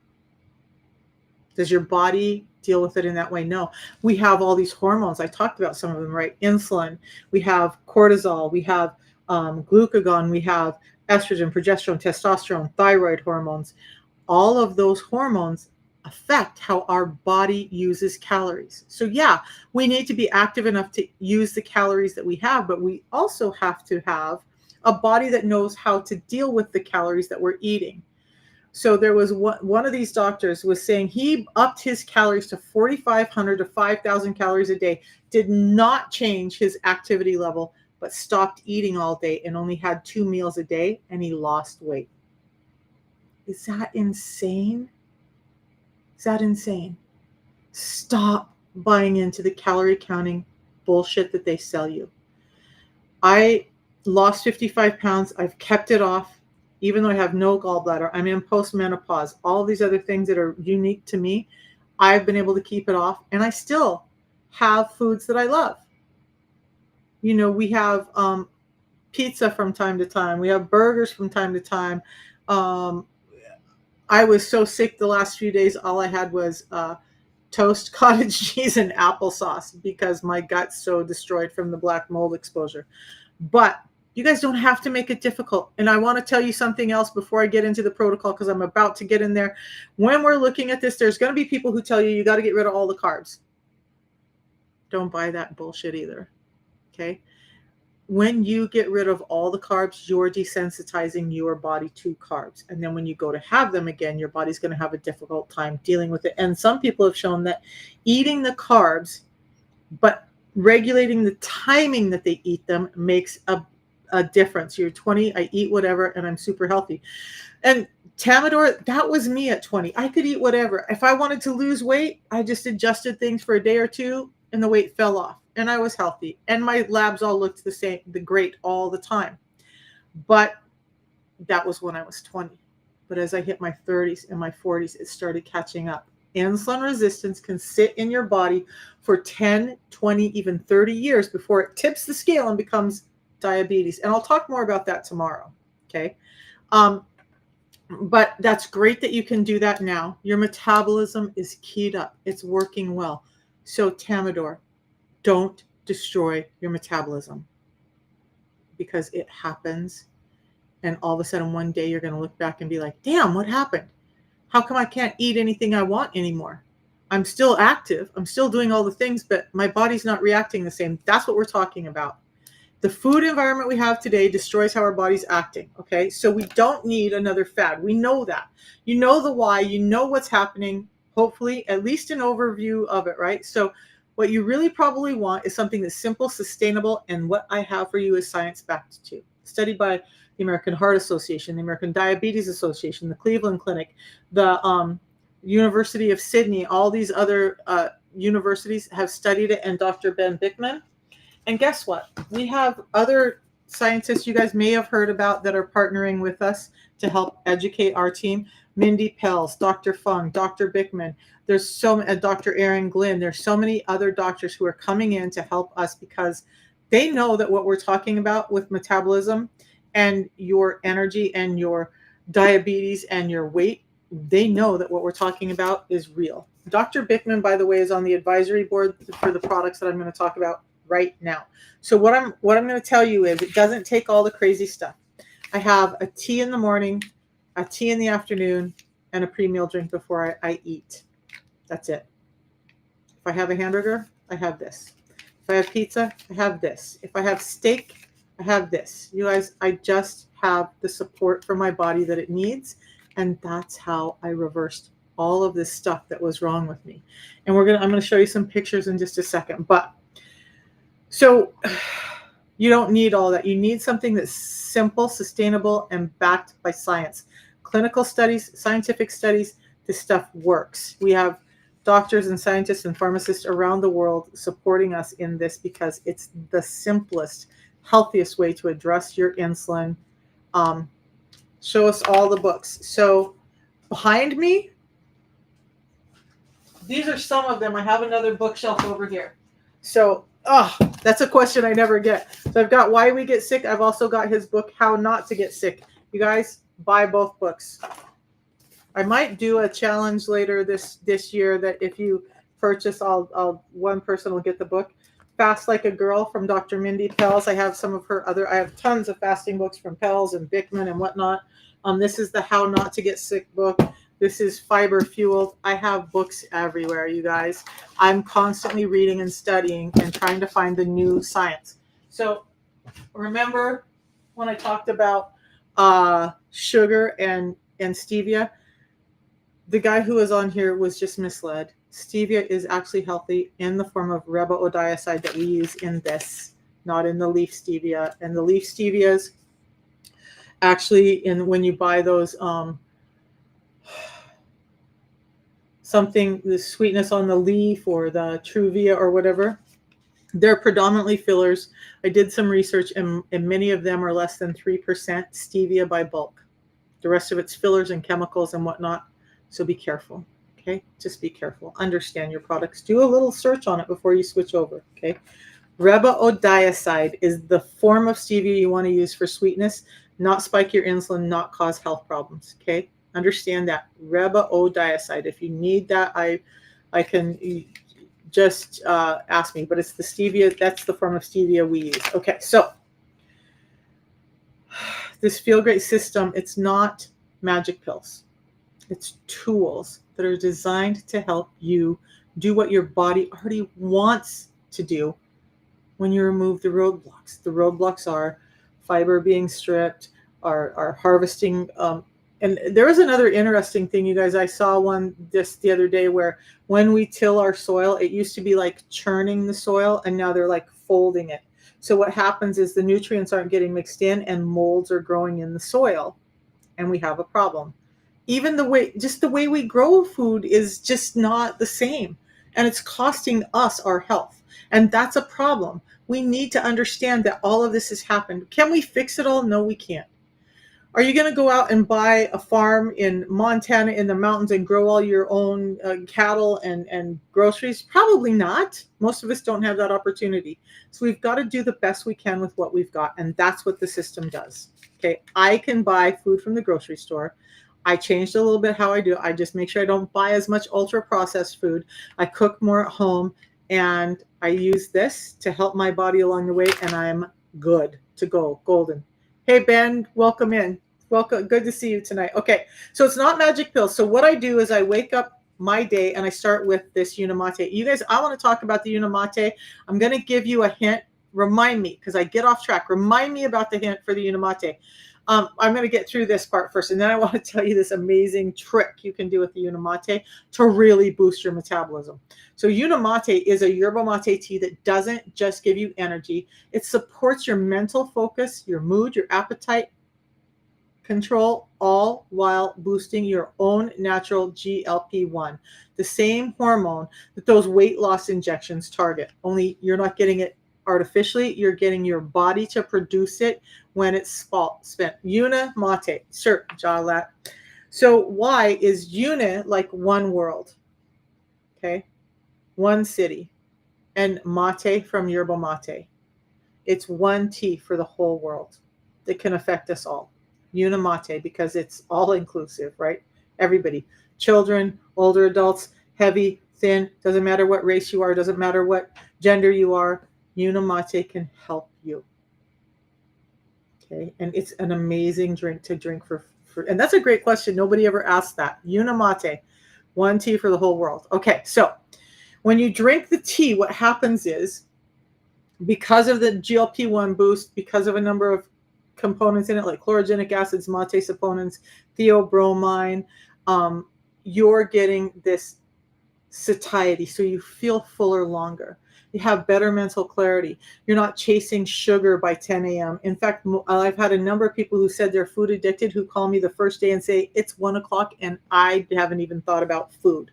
Does your body deal with it in that way? No. We have all these hormones. I talked about some of them, right? Insulin, we have cortisol, we have glucagon, we have estrogen, progesterone, testosterone, thyroid hormones. All of those hormones affect how our body uses calories. So yeah, we need to be active enough to use the calories that we have, but we also have to have a body that knows how to deal with the calories that we're eating. So there was one of these doctors was saying he upped his calories to 4,500 to 5,000 calories a day, did not change his activity level, but stopped eating all day and only had 2 meals a day, and he lost weight. Is that insane? Is that insane? Stop buying into the calorie counting bullshit that they sell you. I lost 55 pounds. I've kept it off, even though I have no gallbladder. I'm in post-menopause. All these other things that are unique to me, I've been able to keep it off, and I still have foods that I love. We have pizza from time to time. We have burgers from time to time. I was so sick the last few days. All I had was toast, cottage cheese, and applesauce because my gut's so destroyed from the black mold exposure. But you guys don't have to make it difficult. And I want to tell you something else before I get into the protocol, because I'm about to get in there. When we're looking at this, there's going to be people who tell you got to get rid of all the carbs. Don't buy that bullshit either. Okay? When you get rid of all the carbs, you're desensitizing your body to carbs. And then when you go to have them again, your body's going to have a difficult time dealing with it. And some people have shown that eating the carbs, but regulating the timing that they eat them makes a difference. You're 20, I eat whatever, and I'm super healthy. And Tamador, that was me at 20. I could eat whatever. If I wanted to lose weight, I just adjusted things for a day or two and the weight fell off and I was healthy. And my labs all looked the same, the great all the time. But that was when I was 20. But as I hit my 30s and my 40s, it started catching up. Insulin resistance can sit in your body for 10, 20, even 30 years before it tips the scale and becomes diabetes. And I'll talk more about that tomorrow. Okay. But that's great that you can do that now. Your metabolism is keyed up. It's working well. So Tamador, don't destroy your metabolism because it happens. And all of a sudden one day you're going to look back and be like, damn, what happened? How come I can't eat anything I want anymore? I'm still active. I'm still doing all the things, but my body's not reacting the same. That's what we're talking about. The food environment we have today destroys how our body's acting. Okay. So we don't need another fad. We know that. You know the why, you know what's happening, hopefully, at least an overview of it, right? So what you really probably want is something that's simple, sustainable, and what I have for you is science-backed too. Studied by the American Heart Association, the American Diabetes Association, the Cleveland Clinic, the University of Sydney, all these other universities have studied it, and Dr. Ben Bickman. And guess what? We have other scientists you guys may have heard about that are partnering with us to help educate our team. Mindy Pels, Dr. Fung, Dr. Bickman. There's so many, Dr. Aaron Glynn. There's so many other doctors who are coming in to help us because they know that what we're talking about with metabolism and your energy and your diabetes and your weight, they know that what we're talking about is real. Dr. Bickman, by the way, is on the advisory board for the products that I'm going to talk about right now. So what I'm going to tell you is it doesn't take all the crazy stuff. I have a tea in the morning, a tea in the afternoon, and a pre-meal drink before I eat. That's it. If I have a hamburger, I have this. If I have pizza, I have this. If I have steak, I have this. You guys, I just have the support for my body that it needs. And that's how I reversed all of this stuff that was wrong with me. And I'm going to show you some pictures in just a second. But so you don't need all that. You need something that's simple, sustainable, and backed by science. Clinical studies, scientific studies, this stuff works. We have doctors and scientists and pharmacists around the world supporting us in this because it's the simplest, healthiest way to address your insulin. Show us all the books. So behind me, these are some of them. I have another bookshelf over here. So that's a question I never get. So I've got Why We Get Sick. I've also got his book, How Not to Get Sick. You guys, buy both books. I might do a challenge later this year that if you purchase, I'll one person will get the book. Fast Like a Girl from Dr. Mindy Pels. I have some of her I have tons of fasting books from Pels and Bickman and whatnot. This is the How Not to Get Sick book. This is Fiber Fueled. I have books everywhere, you guys. I'm constantly reading and studying and trying to find the new science. So remember when I talked about sugar and stevia? The guy who was on here was just misled. Stevia is actually healthy in the form of ribosodiazide that we use in this, not in the leaf stevia. And the leaf stevias, actually, when you buy those, the sweetness on the leaf or the Truvia or whatever, they're predominantly fillers. I did some research, and many of them are less than 3% stevia by bulk. The rest of it's fillers and chemicals and whatnot. So be careful. Okay, just be careful. Understand your products. Do a little search on it before you switch over. Okay, ribosodiazide is the form of stevia you want to use for sweetness, not spike your insulin, not cause health problems. Okay, understand that. Ribosodiazide. If you need that, I can just ask me. But it's the stevia. That's the form of stevia we use. Okay, so this Feel Great system, it's not magic pills. It's tools that are designed to help you do what your body already wants to do when you remove the roadblocks. The roadblocks are fiber being stripped, are harvesting. And there was another interesting thing, you guys. I saw one just the other day where when we till our soil, it used to be like churning the soil, and now they're like folding it. So what happens is the nutrients aren't getting mixed in and molds are growing in the soil, and we have a problem. Even the way we grow food is just not the same. And it's costing us our health. And that's a problem. We need to understand that all of this has happened. Can we fix it all? No, we can't. Are you going to go out and buy a farm in Montana in the mountains and grow all your own cattle and groceries? Probably not. Most of us don't have that opportunity. So we've got to do the best we can with what we've got. And that's what the system does. Okay. I can buy food from the grocery store. I changed a little bit how I do. I just make sure I don't buy as much ultra processed food. I cook more at home, and I use this to help my body along the way. And I'm good to go. Golden. Hey, Ben, welcome in. Welcome. Good to see you tonight. Okay, so it's not magic pills. So what I do is I wake up my day and I start with this Unimate. You guys, I want to talk about the Unimate. I'm going to give you a hint. Remind me, because I get off track. Remind me about the hint for the Unimate. I'm going to get through this part first, and then I want to tell you this amazing trick you can do with the Unimate to really boost your metabolism. So Unimate is a yerba mate tea that doesn't just give you energy. It supports your mental focus, your mood, your appetite control, all while boosting your own natural GLP-1, the same hormone that those weight loss injections target. Only you're not getting it artificially, you're getting your body to produce it when it's spent. Unimate, sure, Jalat. So why is uni like one world? Okay, one city, and mate from yerba mate. It's one tea for the whole world that can affect us all. Unimate, because it's all inclusive, right? Everybody, children, older adults, heavy, thin, doesn't matter what race you are, doesn't matter what gender you are, Unimate can help you. Okay, and it's an amazing drink to drink for and that's a great question. Nobody ever asked that. Unimate, one tea for the whole world. Okay, so when you drink the tea, what happens is, because of the GLP-1 boost, because of a number of components in it, like chlorogenic acids, mate saponins, theobromine, you're getting this satiety, so you feel fuller longer. You have better mental clarity. You're not chasing sugar by 10 a.m. In fact, I've had a number of people who said they're food addicted who call me the first day and say, it's 1 o'clock and I haven't even thought about food.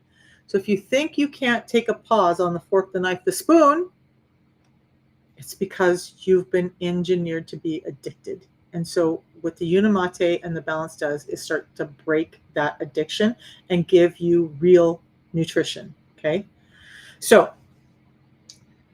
So if you think you can't take a pause on the fork, the knife, the spoon, it's because you've been engineered to be addicted. And so what the Unimate and the balance does is start to break that addiction and give you real nutrition. Okay. So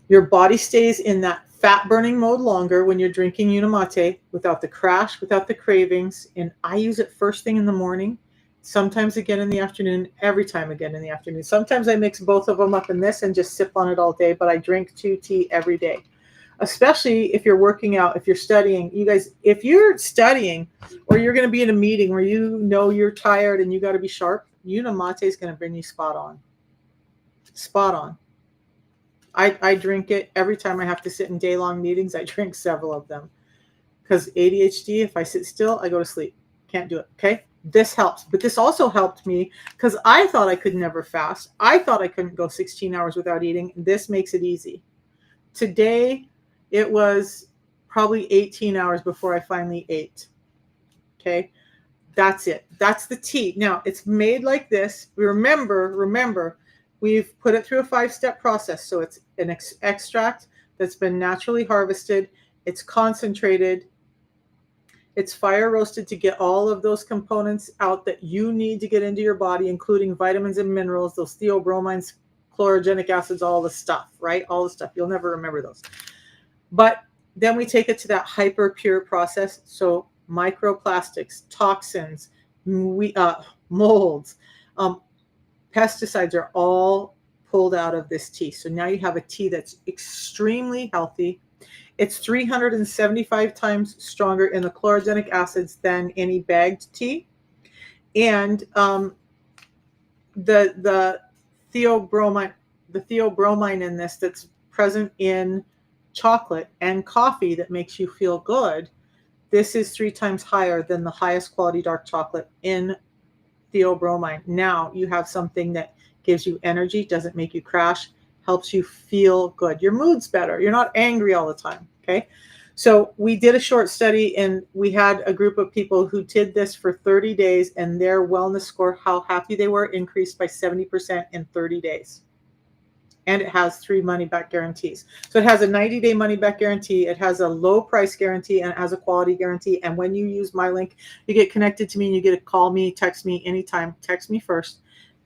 your body stays in that fat burning mode longer when you're drinking Unimate, without the crash, without the cravings. And I use it first thing in the morning, sometimes again in the afternoon, every time again in the afternoon. Sometimes I mix both of them up in this and just sip on it all day, but I drink 2 tea every day. Especially if you're working out, if you're studying. You guys, if you're studying or you're going to be in a meeting where you know you're tired and you got to be sharp, Unimate is going to bring you spot on. Spot on. I drink it every time I have to sit in day-long meetings. I drink several of them because ADHD, if I sit still, I go to sleep. Can't do it. Okay. This helps. But this also helped me because I thought I could never fast. I thought I couldn't go 16 hours without eating. This makes it easy. Today, it was probably 18 hours before I finally ate. Okay. That's it. That's the tea. Now, it's made like this. Remember, we've put it through a 5-step process. So it's an extract that's been naturally harvested. It's concentrated. It's fire roasted to get all of those components out that you need to get into your body, including vitamins and minerals, those theobromines, chlorogenic acids, all the stuff, right? All the stuff. You'll never remember those. But then we take it to that hyper pure process. So microplastics, toxins, molds, pesticides are all pulled out of this tea. So now you have a tea that's extremely healthy. It's 375 times stronger in the chlorogenic acids than any bagged tea. And the theobromine in this that's present in chocolate and coffee that makes you feel good, this is 3 times higher than the highest quality dark chocolate in theobromine. Now you have something that gives you energy, doesn't make you crash, helps you feel good. Your mood's better. You're not angry all the time. Okay. So we did a short study, and we had a group of people who did this for 30 days, and their wellness score, how happy they were, increased by 70% in 30 days. And it has 3 money back guarantees. So it has a 90-day money back guarantee. It has a low price guarantee, and it has a quality guarantee. And when you use my link, you get connected to me, and you get to call me, text me anytime. Text me first,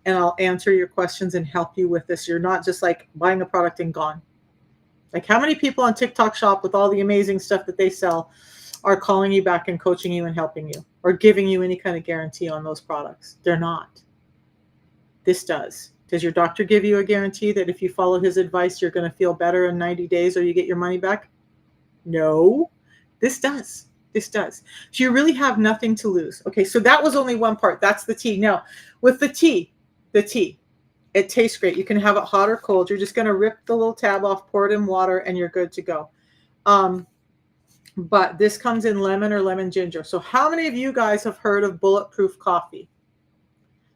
and I'll answer your questions and help you with this. You're not just like buying a product and gone. Like, how many people on TikTok Shop with all the amazing stuff that they sell are calling you back and coaching you and helping you, or giving you any kind of guarantee on those products? They're not. This does. Does your doctor give you a guarantee that if you follow his advice, you're going to feel better in 90 days or you get your money back? No. This does. This does. So you really have nothing to lose. Okay, so that was only one part. That's the tea. Now, with the tea, it tastes great. You can have it hot or cold. You're just going to rip the little tab off, pour it in water, and you're good to go. But this comes in lemon or lemon ginger. So how many of you guys have heard of bulletproof coffee?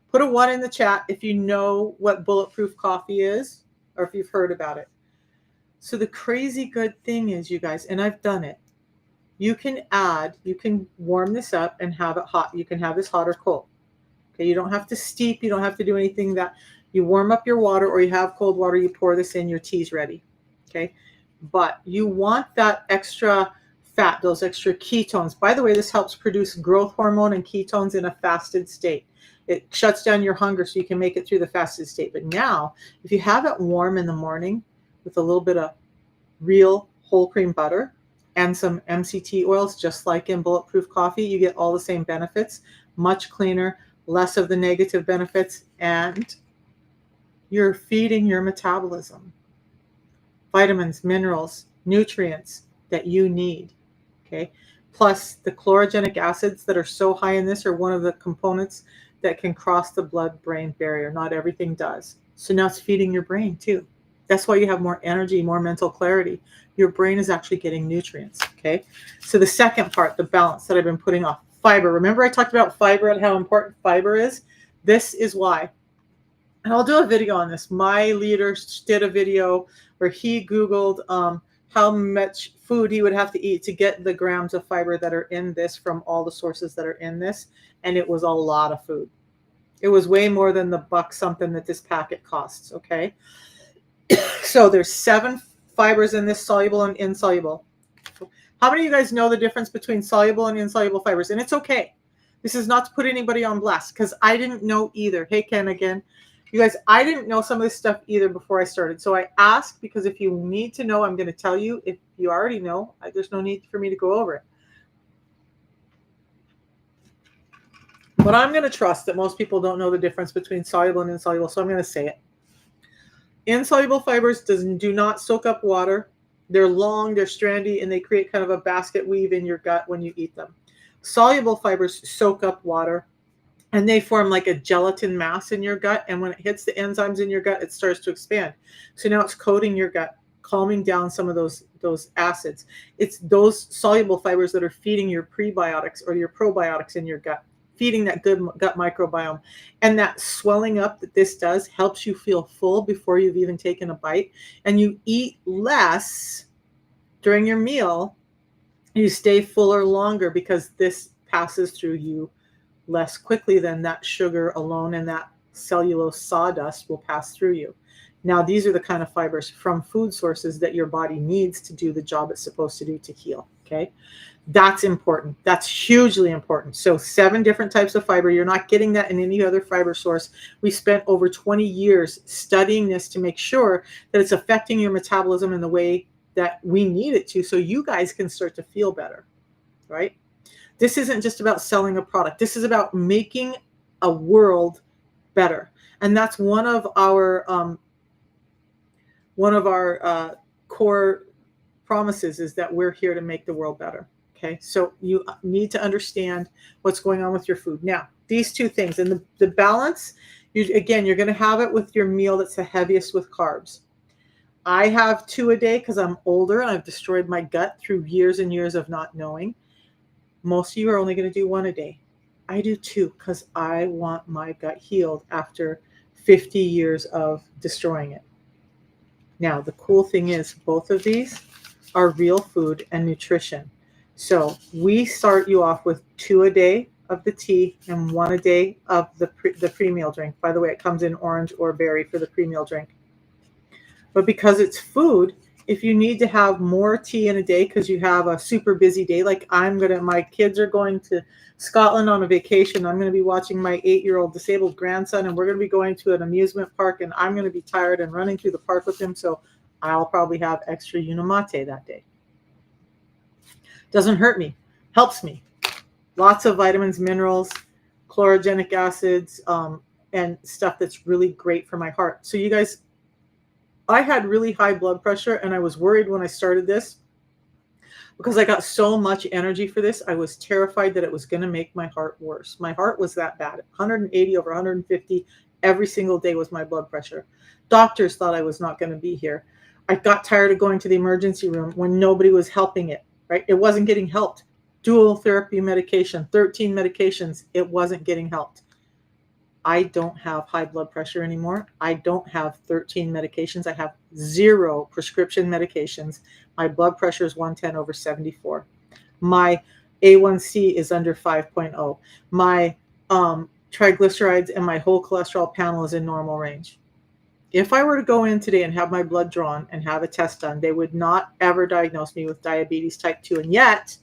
Put a 1 in the chat if you know what bulletproof coffee is, or if you've heard about it. So the crazy good thing is, you guys, and I've done it, you can warm this up and have it hot. You can have this hot or cold. Okay, you don't have to steep. You don't have to do anything. That you warm up your water, or you have cold water, you pour this in, your tea's ready. Okay, but you want that extra fat, those extra ketones. By the way, this helps produce growth hormone and ketones in a fasted state. It shuts down your hunger so you can make it through the fasted state. But now, if you have it warm in the morning with a little bit of real whole cream butter and some MCT oils, just like in bulletproof coffee, you get all the same benefits, much cleaner, less of the negative benefits, and you're feeding your metabolism vitamins, minerals, nutrients that you need. Okay. Plus, the chlorogenic acids that are so high in this are one of the components that can cross the blood-brain barrier. Not everything does. So now it's feeding your brain too. That's why you have more energy, more mental clarity. Your brain is actually getting nutrients. Okay. So the second part, the balance that I've been putting off, fiber. Remember I talked about fiber and how important fiber is? This is why. And I'll do a video on this. My leader did a video where he Googled how much food he would have to eat to get the grams of fiber that are in this from all the sources that are in this. And it was a lot of food. It was way more than the buck something that this packet costs. Okay. So there's 7 fibers in this, soluble and insoluble. How many of you guys know the difference between soluble and insoluble fibers? And it's okay. This is not to put anybody on blast, because I didn't know either. Hey, Ken, again. You guys, I didn't know some of this stuff either before I started. So I asked, because if you need to know, I'm going to tell you. If you already know, there's no need for me to go over it. But I'm going to trust that most people don't know the difference between soluble and insoluble, so I'm going to say it. Insoluble fibers do not soak up water. They're long, they're strandy, and they create kind of a basket weave in your gut when you eat them. Soluble fibers soak up water, and they form like a gelatin mass in your gut. And when it hits the enzymes in your gut, it starts to expand. So now it's coating your gut, calming down some of those acids. It's those soluble fibers that are feeding your prebiotics or your probiotics in your gut, feeding that good gut microbiome. And that swelling up that this does helps you feel full before you've even taken a bite. And you eat less during your meal. You stay fuller longer because this passes through you less quickly than that sugar alone, and that cellulose sawdust will pass through you. Now, these are the kind of fibers from food sources that your body needs to do the job it's supposed to do to heal. Okay. That's important. That's hugely important. So 7 different types of fiber. You're not getting that in any other fiber source. We spent over 20 years studying this to make sure that it's affecting your metabolism in the way that we need it to, so you guys can start to feel better, right? This isn't just about selling a product. This is about making a world better. And that's one of our core promises, is that we're here to make the world better. Okay, so you need to understand what's going on with your food. Now, these 2 things, and the balance, you're going to have it with your meal that's the heaviest with carbs. I have 2 a day because I'm older and I've destroyed my gut through years and years of not knowing. Most of you are only going to do 1 a day. I do 2 because I want my gut healed after 50 years of destroying it. Now, the cool thing is both of these are real food and nutrition. So we start you off with 2 a day of the tea and 1 a day of the pre-meal drink. By the way, it comes in orange or berry for the pre-meal drink. But because it's food, if you need to have more tea in a day because you have a super busy day, like my kids are going to Scotland on a vacation. I'm going to be watching my 8-year-old disabled grandson, and we're going to be going to an amusement park, and I'm going to be tired and running through the park with him. So I'll probably have extra Unimate that day. Doesn't hurt me, helps me. Lots of vitamins, minerals, chlorogenic acids, and stuff that's really great for my heart. So you guys, I had really high blood pressure, and I was worried when I started this because I got so much energy for this. I was terrified that it was going to make my heart worse. My heart was that bad. 180 over 150 every single day was my blood pressure. Doctors thought I was not going to be here. I got tired of going to the emergency room when nobody was helping it, right? It wasn't getting helped. Dual therapy medication, 13 medications, it wasn't getting helped. I don't have high blood pressure anymore. I don't have 13 medications. I have 0 prescription medications. My blood pressure is 110 over 74. My A1C is under 5.0. My triglycerides and my whole cholesterol panel is in normal range. If I were to go in today and have my blood drawn and have a test done, they would not ever diagnose me with diabetes type 2. And yet,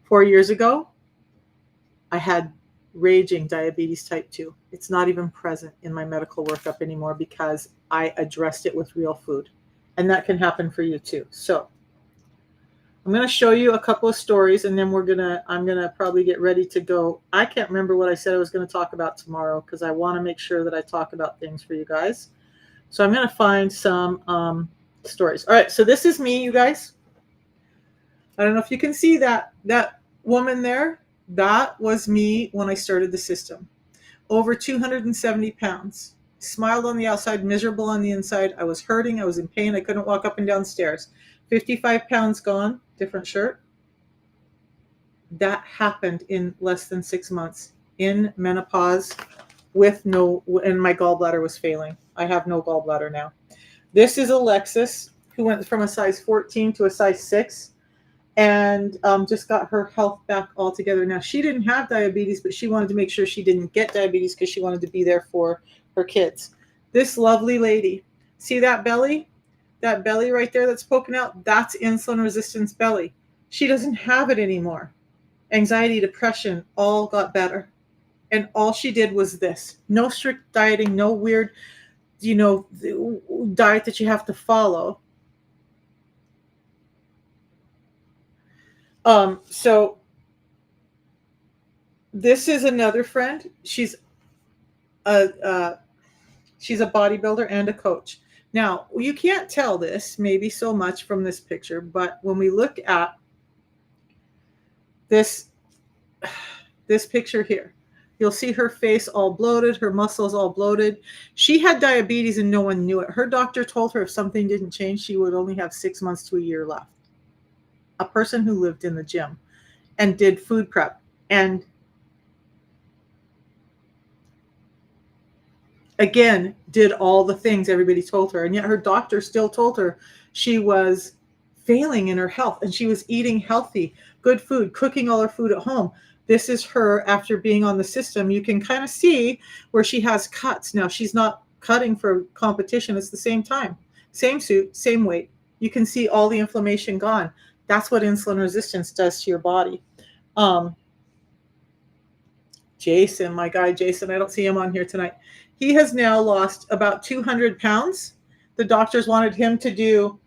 4 years ago, I had raging diabetes type 2. It's not even present in my medical workup anymore because I addressed it with real food. And that can happen for you too. So I'm going to show you a couple of stories, and then I'm going to probably get ready to go. I can't remember what I said I was going to talk about tomorrow because I want to make sure that I talk about things for you guys. So I'm going to find some stories. All right, so this is me, you guys. I don't know if you can see that woman there. That was me when I started the system. Over 270 pounds. Smiled on the outside, miserable on the inside. I was hurting. I was in pain. I couldn't walk up and down stairs. 55 pounds gone. Different shirt. That happened in less than 6 months. In menopause and my gallbladder was failing. I have no gallbladder now. This is Alexis, who went from a size 14 to a size 6. And just got her health back altogether. Now, she didn't have diabetes, but she wanted to make sure she didn't get diabetes because she wanted to be there for her kids. This lovely lady, see that belly? That belly right there that's poking out? That's insulin resistance belly. She doesn't have it anymore. Anxiety, depression, all got better. And all she did was this. No strict dieting, no weird, diet that you have to follow. So this is another friend. She's a bodybuilder and a coach. Now, you can't tell this maybe so much from this picture, but when we look at this picture here, you'll see her face all bloated, her muscles all bloated. She had diabetes and no one knew it. Her doctor told her if something didn't change, she would only have 6 months to a year left. A person who lived in the gym and did food prep and again did all the things everybody told her, and yet her doctor still told her she was failing in her health, and she was eating healthy, good food, cooking all her food at home. This is her after being on the system. You can kind of see where she has cuts. Now, she's not cutting for competition. It's the same time, same suit, same weight. You can see all the inflammation gone. That's what insulin resistance does to your body. Jason, my guy Jason, I don't see him on here tonight. He has now lost about 200 pounds. The doctors wanted him to do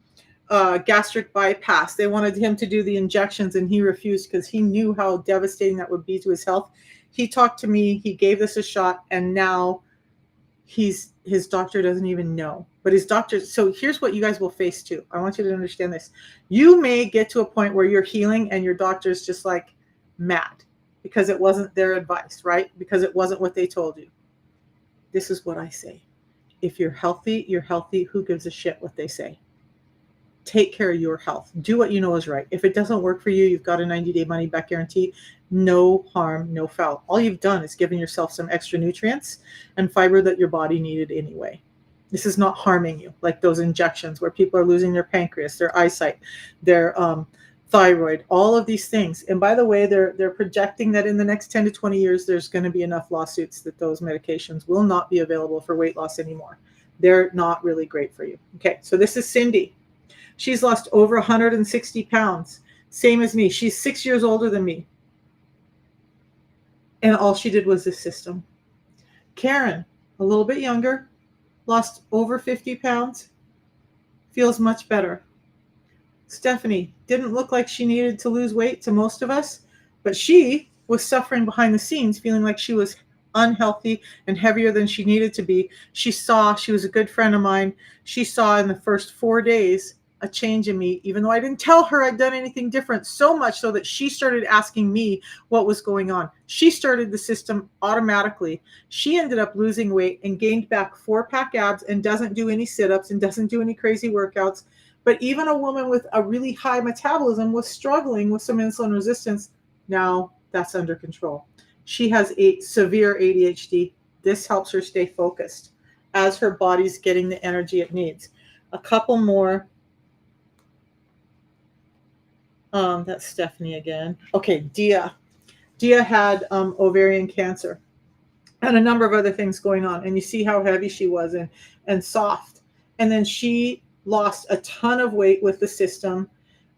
gastric bypass. They wanted him to do the injections, and he refused because he knew how devastating that would be to his health. He talked to me. He gave this a shot, and now his doctor doesn't even know. But his doctor, so here's what you guys will face too. I want you to understand this. You may get to a point where you're healing and your doctor's just like mad because it wasn't their advice, right? Because it wasn't what they told you. This is what I say. If you're healthy, you're healthy. Who gives a shit what they say? Take care of your health. Do what you know is right. If it doesn't work for you, you've got a 90-day money-back guarantee. No harm, no foul. All you've done is given yourself some extra nutrients and fiber that your body needed anyway. This is not harming you like those injections where people are losing their pancreas, their eyesight, their thyroid, all of these things. And by the way, they're projecting that in the next 10 to 20 years, there's going to be enough lawsuits that those medications will not be available for weight loss anymore. They're not really great for you. Okay, so this is Cindy. She's lost over 160 pounds, same as me. She's 6 years older than me. And all she did was this system. Karen, a little bit younger, lost over 50 pounds, feels much better. Stephanie didn't look like she needed to lose weight to most of us, but she was suffering behind the scenes, feeling like she was unhealthy and heavier than she needed to be. She was a good friend of mine. She saw in the first 4 days a change in me, even though I didn't tell her I'd done anything different, so much so that she started asking me what was going on. She started the system automatically. She ended up losing weight and gained back 4-pack abs and doesn't do any sit-ups and doesn't do any crazy workouts. But even a woman with a really high metabolism was struggling with some insulin resistance. Now that's under control. She has a severe ADHD. This helps her stay focused as her body's getting the energy it needs. A couple more. That's Stephanie again. Okay, Dia. Dia had ovarian cancer and a number of other things going on. And you see how heavy she was and soft. And then she lost a ton of weight with the system.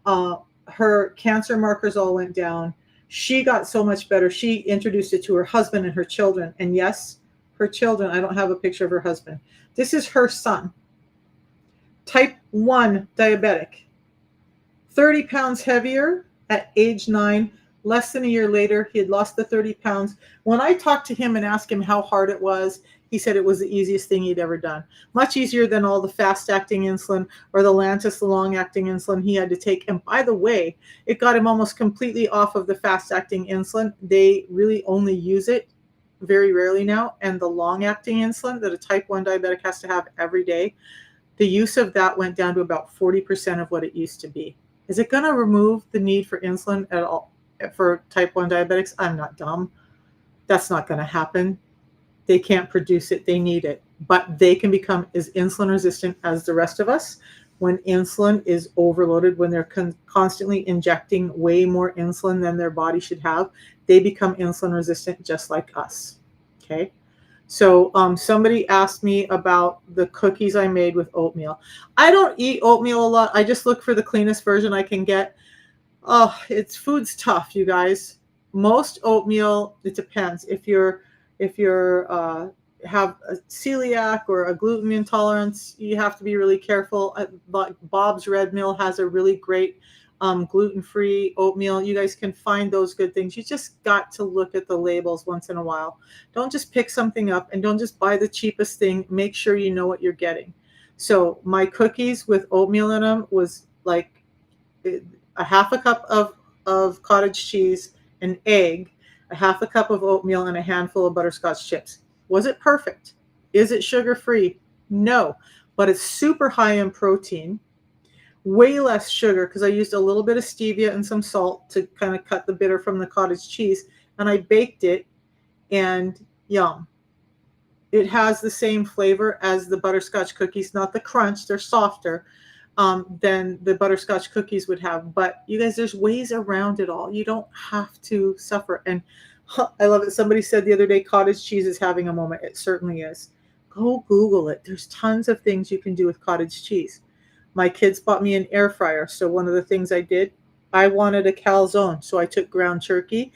Her cancer markers all went down. She got so much better. She introduced it to her husband and her children. And yes, her children, I don't have a picture of her husband. This is her son. Type 1 diabetic. 30 pounds heavier at age 9. Less than a year later, he had lost the 30 pounds. When I talked to him and asked him how hard it was, he said it was the easiest thing he'd ever done. Much easier than all the fast-acting insulin or the Lantus, the long-acting insulin he had to take. And by the way, it got him almost completely off of the fast-acting insulin. They really only use it very rarely now. And the long-acting insulin that a type 1 diabetic has to have every day, the use of that went down to about 40% of what it used to be. Is it going to remove the need for insulin at all for type 1 diabetics? I'm not dumb. That's not going to happen. They can't produce it. They need it. But they can become as insulin resistant as the rest of us when insulin is overloaded, when they're constantly injecting way more insulin than their body should have. They become insulin resistant just like us. Okay. So somebody asked me about the cookies I made with oatmeal. I don't eat oatmeal a lot. I just look for the cleanest version I can get. Oh, food's tough, you guys. Most oatmeal, it depends. If you're have a celiac or a gluten intolerance, you have to be really careful. Bob's Red Mill has a really great gluten-free oatmeal. You guys can find those good things. You just got to look at the labels once in a while. Don't just pick something up and don't just buy the cheapest thing. Make sure you know what you're getting. So my cookies with oatmeal in them was like a half a cup of cottage cheese, an egg, a half a cup of oatmeal, and a handful of butterscotch chips. Was it perfect? Is it sugar-free? No, but it's super high in protein. Way less sugar because I used a little bit of stevia and some salt to kind of cut the bitter from the cottage cheese. And I baked it and yum. It has the same flavor as the butterscotch cookies, not the crunch. They're softer than the butterscotch cookies would have. But you guys, there's ways around it all. You don't have to suffer. And I love it. Somebody said the other day, cottage cheese is having a moment. It certainly is. Go Google it. There's tons of things you can do with cottage cheese. My kids bought me an air fryer. So one of the things I did, I wanted a calzone. So I took ground turkey,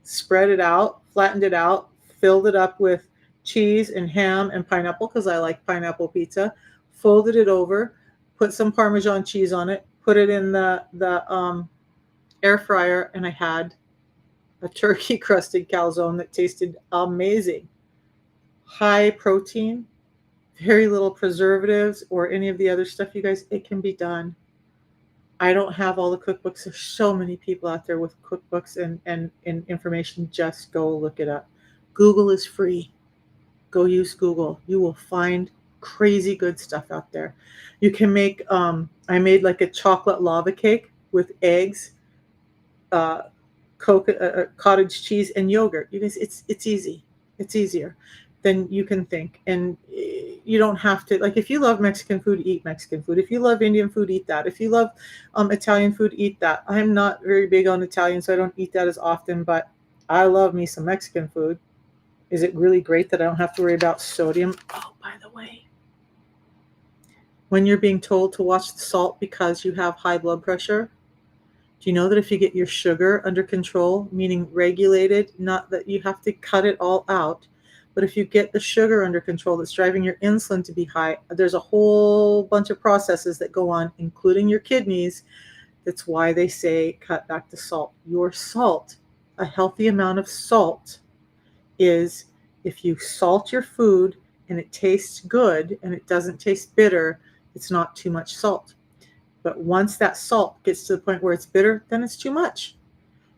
spread it out, flattened it out, filled it up with cheese and ham and pineapple because I like pineapple pizza, folded it over, put some Parmesan cheese on it, put it in the air fryer, and I had a turkey crusted calzone that tasted amazing. High protein, very little preservatives or any of the other stuff, you guys. It can be done. I don't have all the cookbooks. There's so many people out there with cookbooks and information. Just go look it up. Google is free. Go use Google. You will find crazy good stuff out there. You can make, I made like a chocolate lava cake with eggs, cottage cheese, and yogurt. You guys, it's easy. It's easier than you can think. And you don't have to, like, if you love Mexican food, eat Mexican food. If you love Indian food, eat that. If you love Italian food, eat that. I'm not very big on Italian, so I don't eat that as often, but I love me some Mexican food. Is it really great that I don't have to worry about sodium? Oh, by the way, when you're being told to watch the salt because you have high blood pressure, do you know that if you get your sugar under control, meaning regulated, not that you have to cut it all out, but if you get the sugar under control that's driving your insulin to be high, there's a whole bunch of processes that go on, including your kidneys. That's why they say cut back the salt. Your salt, a healthy amount of salt, is if you salt your food and it tastes good and it doesn't taste bitter, it's not too much salt. But once that salt gets to the point where it's bitter, then it's too much.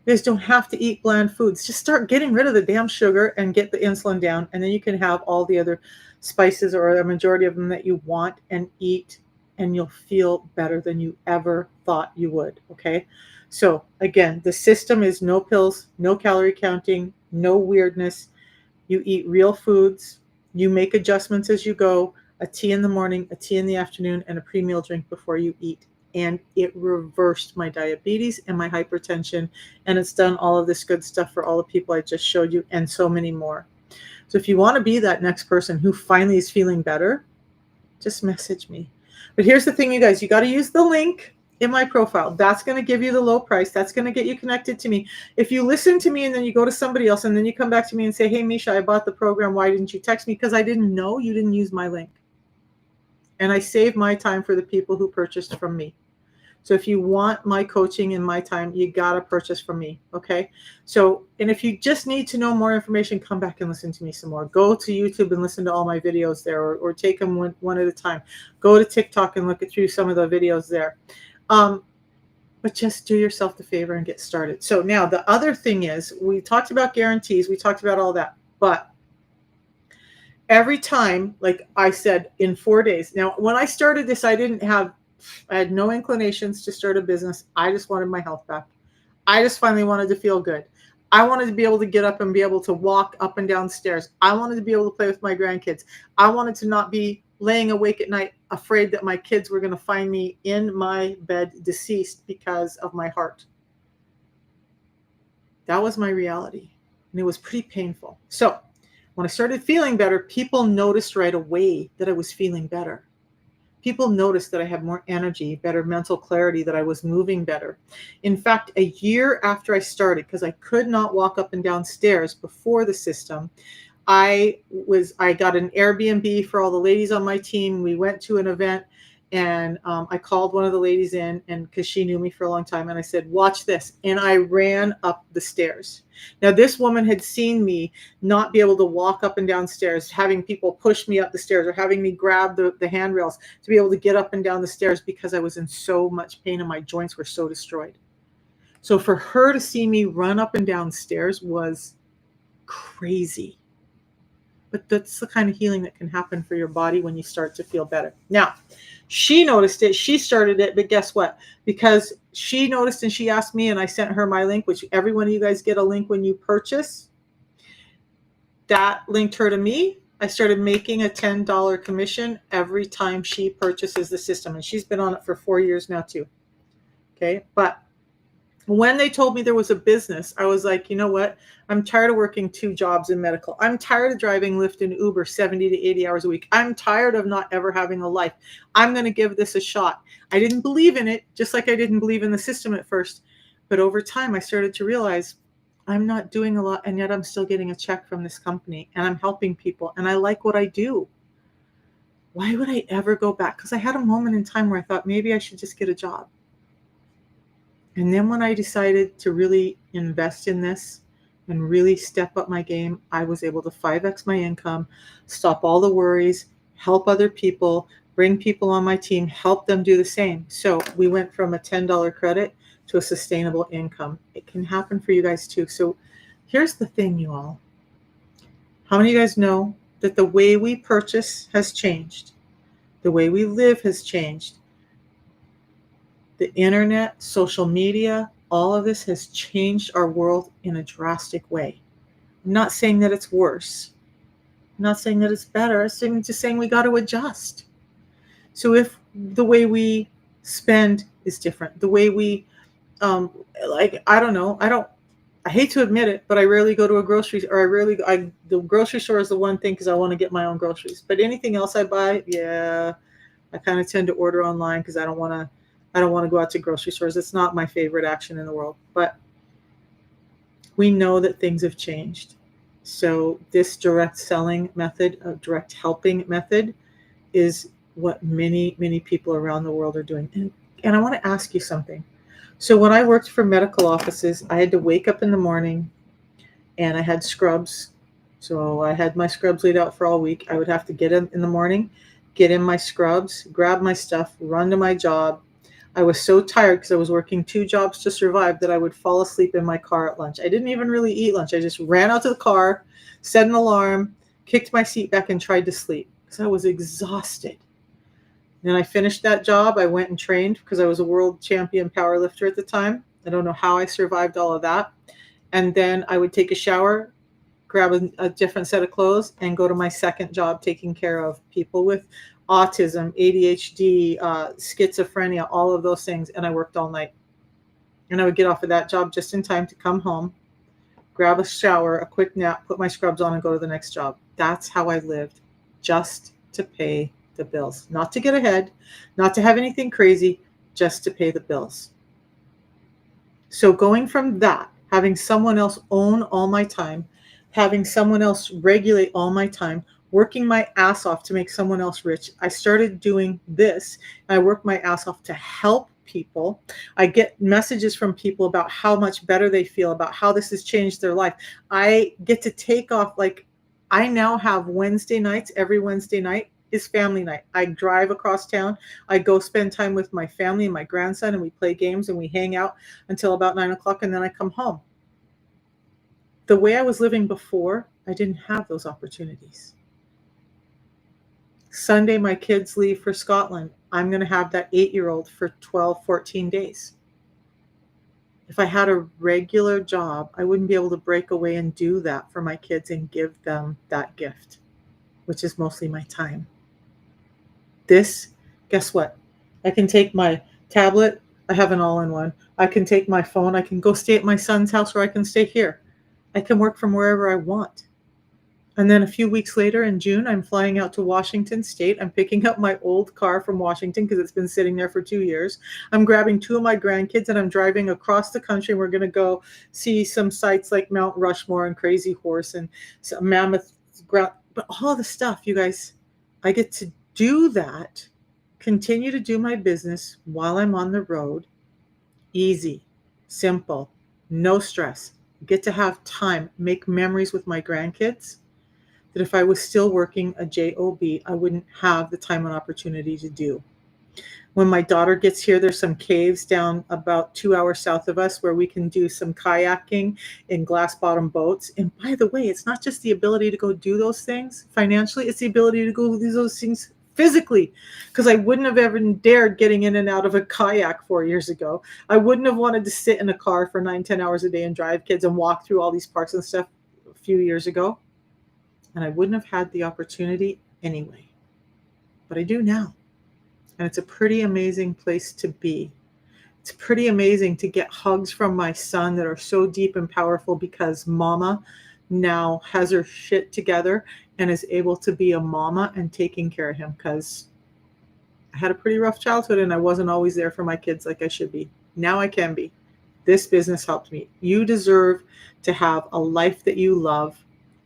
You guys don't have to eat bland foods. Just start getting rid of the damn sugar and get the insulin down, and then you can have all the other spices or the majority of them that you want and eat, and you'll feel better than you ever thought you would, okay? So again, the system is no pills, no calorie counting, no weirdness. You eat real foods. You make adjustments as you go. A tea in the morning, a tea in the afternoon, and a pre-meal drink before you eat. And it reversed my diabetes and my hypertension. And it's done all of this good stuff for all the people I just showed you and so many more. So if you want to be that next person who finally is feeling better, just message me. But here's the thing, you guys, you got to use the link in my profile. That's going to give you the low price. That's going to get you connected to me. If you listen to me and then you go to somebody else and then you come back to me and say, hey, Misha, I bought the program. Why didn't you text me? Because I didn't know you didn't use my link. And I save my time for the people who purchased from me. So if you want my coaching and my time, you got to purchase from me. Okay. So, and if you just need to know more information, come back and listen to me some more. Go to YouTube and listen to all my videos there, or take them one at a time. Go to TikTok and look through some of the videos there. But just do yourself the favor and get started. So now the other thing is, we talked about guarantees. We talked about all that, but every time, like I said, in 4 days. Now, when I started this, I had no inclinations to start a business. I just wanted my health back. I just finally wanted to feel good. I wanted to be able to get up and be able to walk up and down stairs. I wanted to be able to play with my grandkids. I wanted to not be laying awake at night afraid that my kids were going to find me in my bed deceased because of my heart. That was my reality, and it was pretty painful. So when I started feeling better, people noticed right away that I was feeling better. People noticed that I had more energy, better mental clarity, that I was moving better. In fact, a year after I started, because I could not walk up and down stairs before the system, I got an Airbnb for all the ladies on my team. We went to an event, and I called one of the ladies in, and because she knew me for a long time, and I said, watch this. And I ran up the stairs. Now, this woman had seen me not be able to walk up and down stairs, having people push me up the stairs or having me grab the handrails to be able to get up and down the stairs because I was in so much pain and my joints were so destroyed. So for her to see me run up and down stairs was crazy. But that's the kind of healing that can happen for your body when you start to feel better. Now, she noticed it. She started it. But guess what? Because she noticed and she asked me and I sent her my link, which every one of you guys get a link when you purchase. That linked her to me. I started making a $10 commission every time she purchases the system. And she's been on it for 4 years now too. Okay. But when they told me there was a business, I was like, you know what? I'm tired of working 2 jobs in medical. I'm tired of driving Lyft and Uber 70 to 80 hours a week. I'm tired of not ever having a life. I'm going to give this a shot. I didn't believe in it, just like I didn't believe in the system at first. But over time, I started to realize I'm not doing a lot, and yet I'm still getting a check from this company, and I'm helping people, and I like what I do. Why would I ever go back? Because I had a moment in time where I thought maybe I should just get a job. And then when I decided to really invest in this and really step up my game, I was able to 5x my income, stop all the worries, help other people, bring people on my team, help them do the same. So we went from a $10 credit to a sustainable income. It can happen for you guys too. So here's the thing, you all. How many of you guys know that the way we purchase has changed? The way we live has changed. The internet, social media, all of this has changed our world in a drastic way. I'm not saying that it's worse. I'm not saying that it's better. I'm just saying we got to adjust. So if the way we spend is different, the way we, um, like, I don't know, I hate to admit it, but I rarely go to a grocery, or the grocery store is the one thing because I want to get my own groceries. But anything else I buy, yeah, I kind of tend to order online because I don't want to go out to grocery stores. It's not my favorite action in the world. But we know that things have changed. So this direct selling method, direct helping method, is what many, many people around the world are doing. And I want to ask you something. So when I worked for medical offices, I had to wake up in the morning and I had scrubs. So I had my scrubs laid out for all week. I would have to get in the morning, get in my scrubs, grab my stuff, run to my job. I was so tired because I was working 2 jobs to survive that I would fall asleep in my car at lunch. I didn't even really eat lunch. I just ran out to the car, set an alarm, kicked my seat back, and tried to sleep because I was exhausted. Then I finished that job. I went and trained because I was a world champion powerlifter at the time. I don't know how I survived all of that. And then I would take a shower, grab a different set of clothes, and go to my second job taking care of people with autism, ADHD, schizophrenia, all of those things. And I worked all night. And I would get off of that job just in time to come home, grab a shower, a quick nap, put my scrubs on, and go to the next job. That's how I lived, just to pay the bills. Not to get ahead, not to have anything crazy, just to pay the bills. So going from that, having someone else own all my time, having someone else regulate all my time, working my ass off to make someone else rich, I started doing this. I work my ass off to help people. I get messages from people about how much better they feel, about how this has changed their life. I get to take off, like, I now have Wednesday nights, every Wednesday night is family night. I drive across town. I go spend time with my family and my grandson, and we play games and we hang out until about 9 o'clock, and then I come home. The way I was living before, I didn't have those opportunities. Sunday, my kids leave for Scotland. I'm going to have that 8-year-old for 12, 14 days. If I had a regular job, I wouldn't be able to break away and do that for my kids and give them that gift, which is mostly my time. This, guess what? I can take my tablet. I have an all-in-one. I can take my phone. I can go stay at my son's house, or I can stay here. I can work from wherever I want. And then a few weeks later in June, I'm flying out to Washington State. I'm picking up my old car from Washington because it's been sitting there for 2 years. I'm grabbing 2 of my grandkids and I'm driving across the country. We're going to go see some sites like Mount Rushmore and Crazy Horse and Mammoth Ground. But all the stuff, you guys, I get to do that, continue to do my business while I'm on the road. Easy, simple, no stress. Get to have time, make memories with my grandkids that if I was still working a job, I wouldn't have the time and opportunity to do. When my daughter gets here, there's some caves down about 2 hours south of us where we can do some kayaking in glass bottom boats. And by the way, it's not just the ability to go do those things financially, it's the ability to go do those things physically, because I wouldn't have ever dared getting in and out of a kayak 4 years ago. I wouldn't have wanted to sit in a car for 9-10 hours a day and drive kids and walk through all these parks and stuff a few years ago. And I wouldn't have had the opportunity anyway. But I do now. And it's a pretty amazing place to be. It's pretty amazing to get hugs from my son that are so deep and powerful because mama now has her shit together and is able to be a mama and taking care of him, because I had a pretty rough childhood and I wasn't always there for my kids like I should be. Now I can be. This business helped me. You deserve to have a life that you love,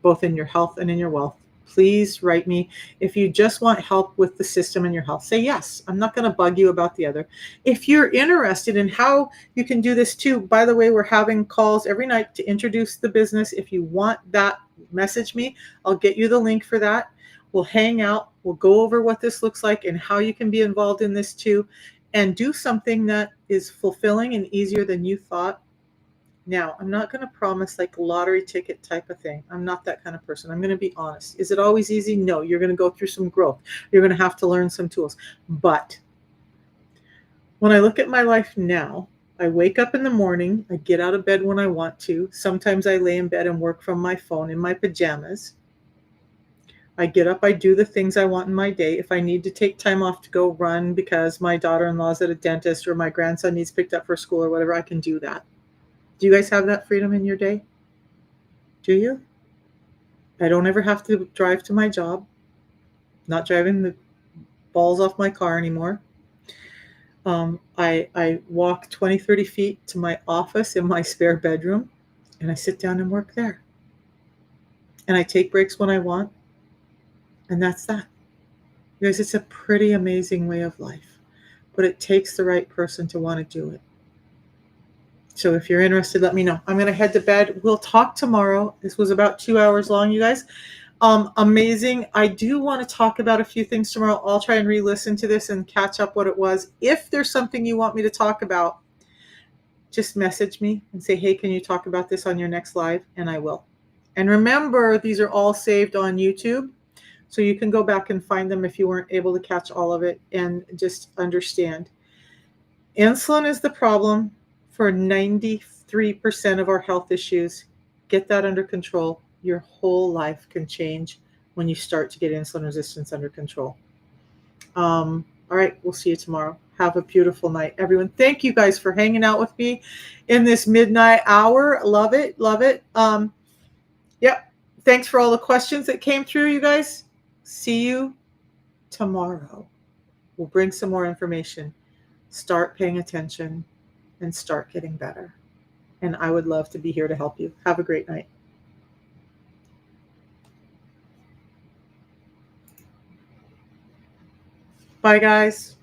both in your health and in your wealth. Please write me. If you just want help with the system and your health, say yes. I'm not going to bug you about the other. If you're interested in how you can do this too, by the way, we're having calls every night to introduce the business. If you want that, message me. I'll get you the link for that. We'll hang out. We'll go over what this looks like and how you can be involved in this too, and do something that is fulfilling and easier than you thought. Now, I'm not going to promise like lottery ticket type of thing. I'm not that kind of person. I'm going to be honest. Is it always easy? No, you're going to go through some growth. You're going to have to learn some tools. But when I look at my life now, I wake up in the morning. I get out of bed when I want to. Sometimes I lay in bed and work from my phone in my pajamas. I get up, I do the things I want in my day. If I need to take time off to go run because my daughter-in-law is at a dentist or my grandson needs picked up for school or whatever, I can do that. Do you guys have that freedom in your day? Do you? I don't ever have to drive to my job. Not driving the balls off my car anymore. I walk 20, 30 feet to my office in my spare bedroom, and I sit down and work there. And I take breaks when I want, and that's that. Because it's a pretty amazing way of life, but it takes the right person to want to do it. So if you're interested, let me know. I'm going to head to bed. We'll talk tomorrow. This was about 2 hours long, you guys. Amazing. I do want to talk about a few things tomorrow. I'll try and re-listen to this and catch up what it was. If there's something you want me to talk about, just message me and say, hey, can you talk about this on your next live? And I will. And remember, these are all saved on YouTube. So you can go back and find them if you weren't able to catch all of it and just understand. Insulin is the problem for 93% of our health issues. Get that under control. Your whole life can change when you start to get insulin resistance under control. All right, we'll see you tomorrow. Have a beautiful night, everyone. Thank you guys for hanging out with me in this midnight hour. Love it, love it. Yep. Thanks for all the questions that came through, you guys. See you tomorrow. We'll bring some more information. Start paying attention and start getting better. And I would love to be here to help you. Have a great night. Bye, guys.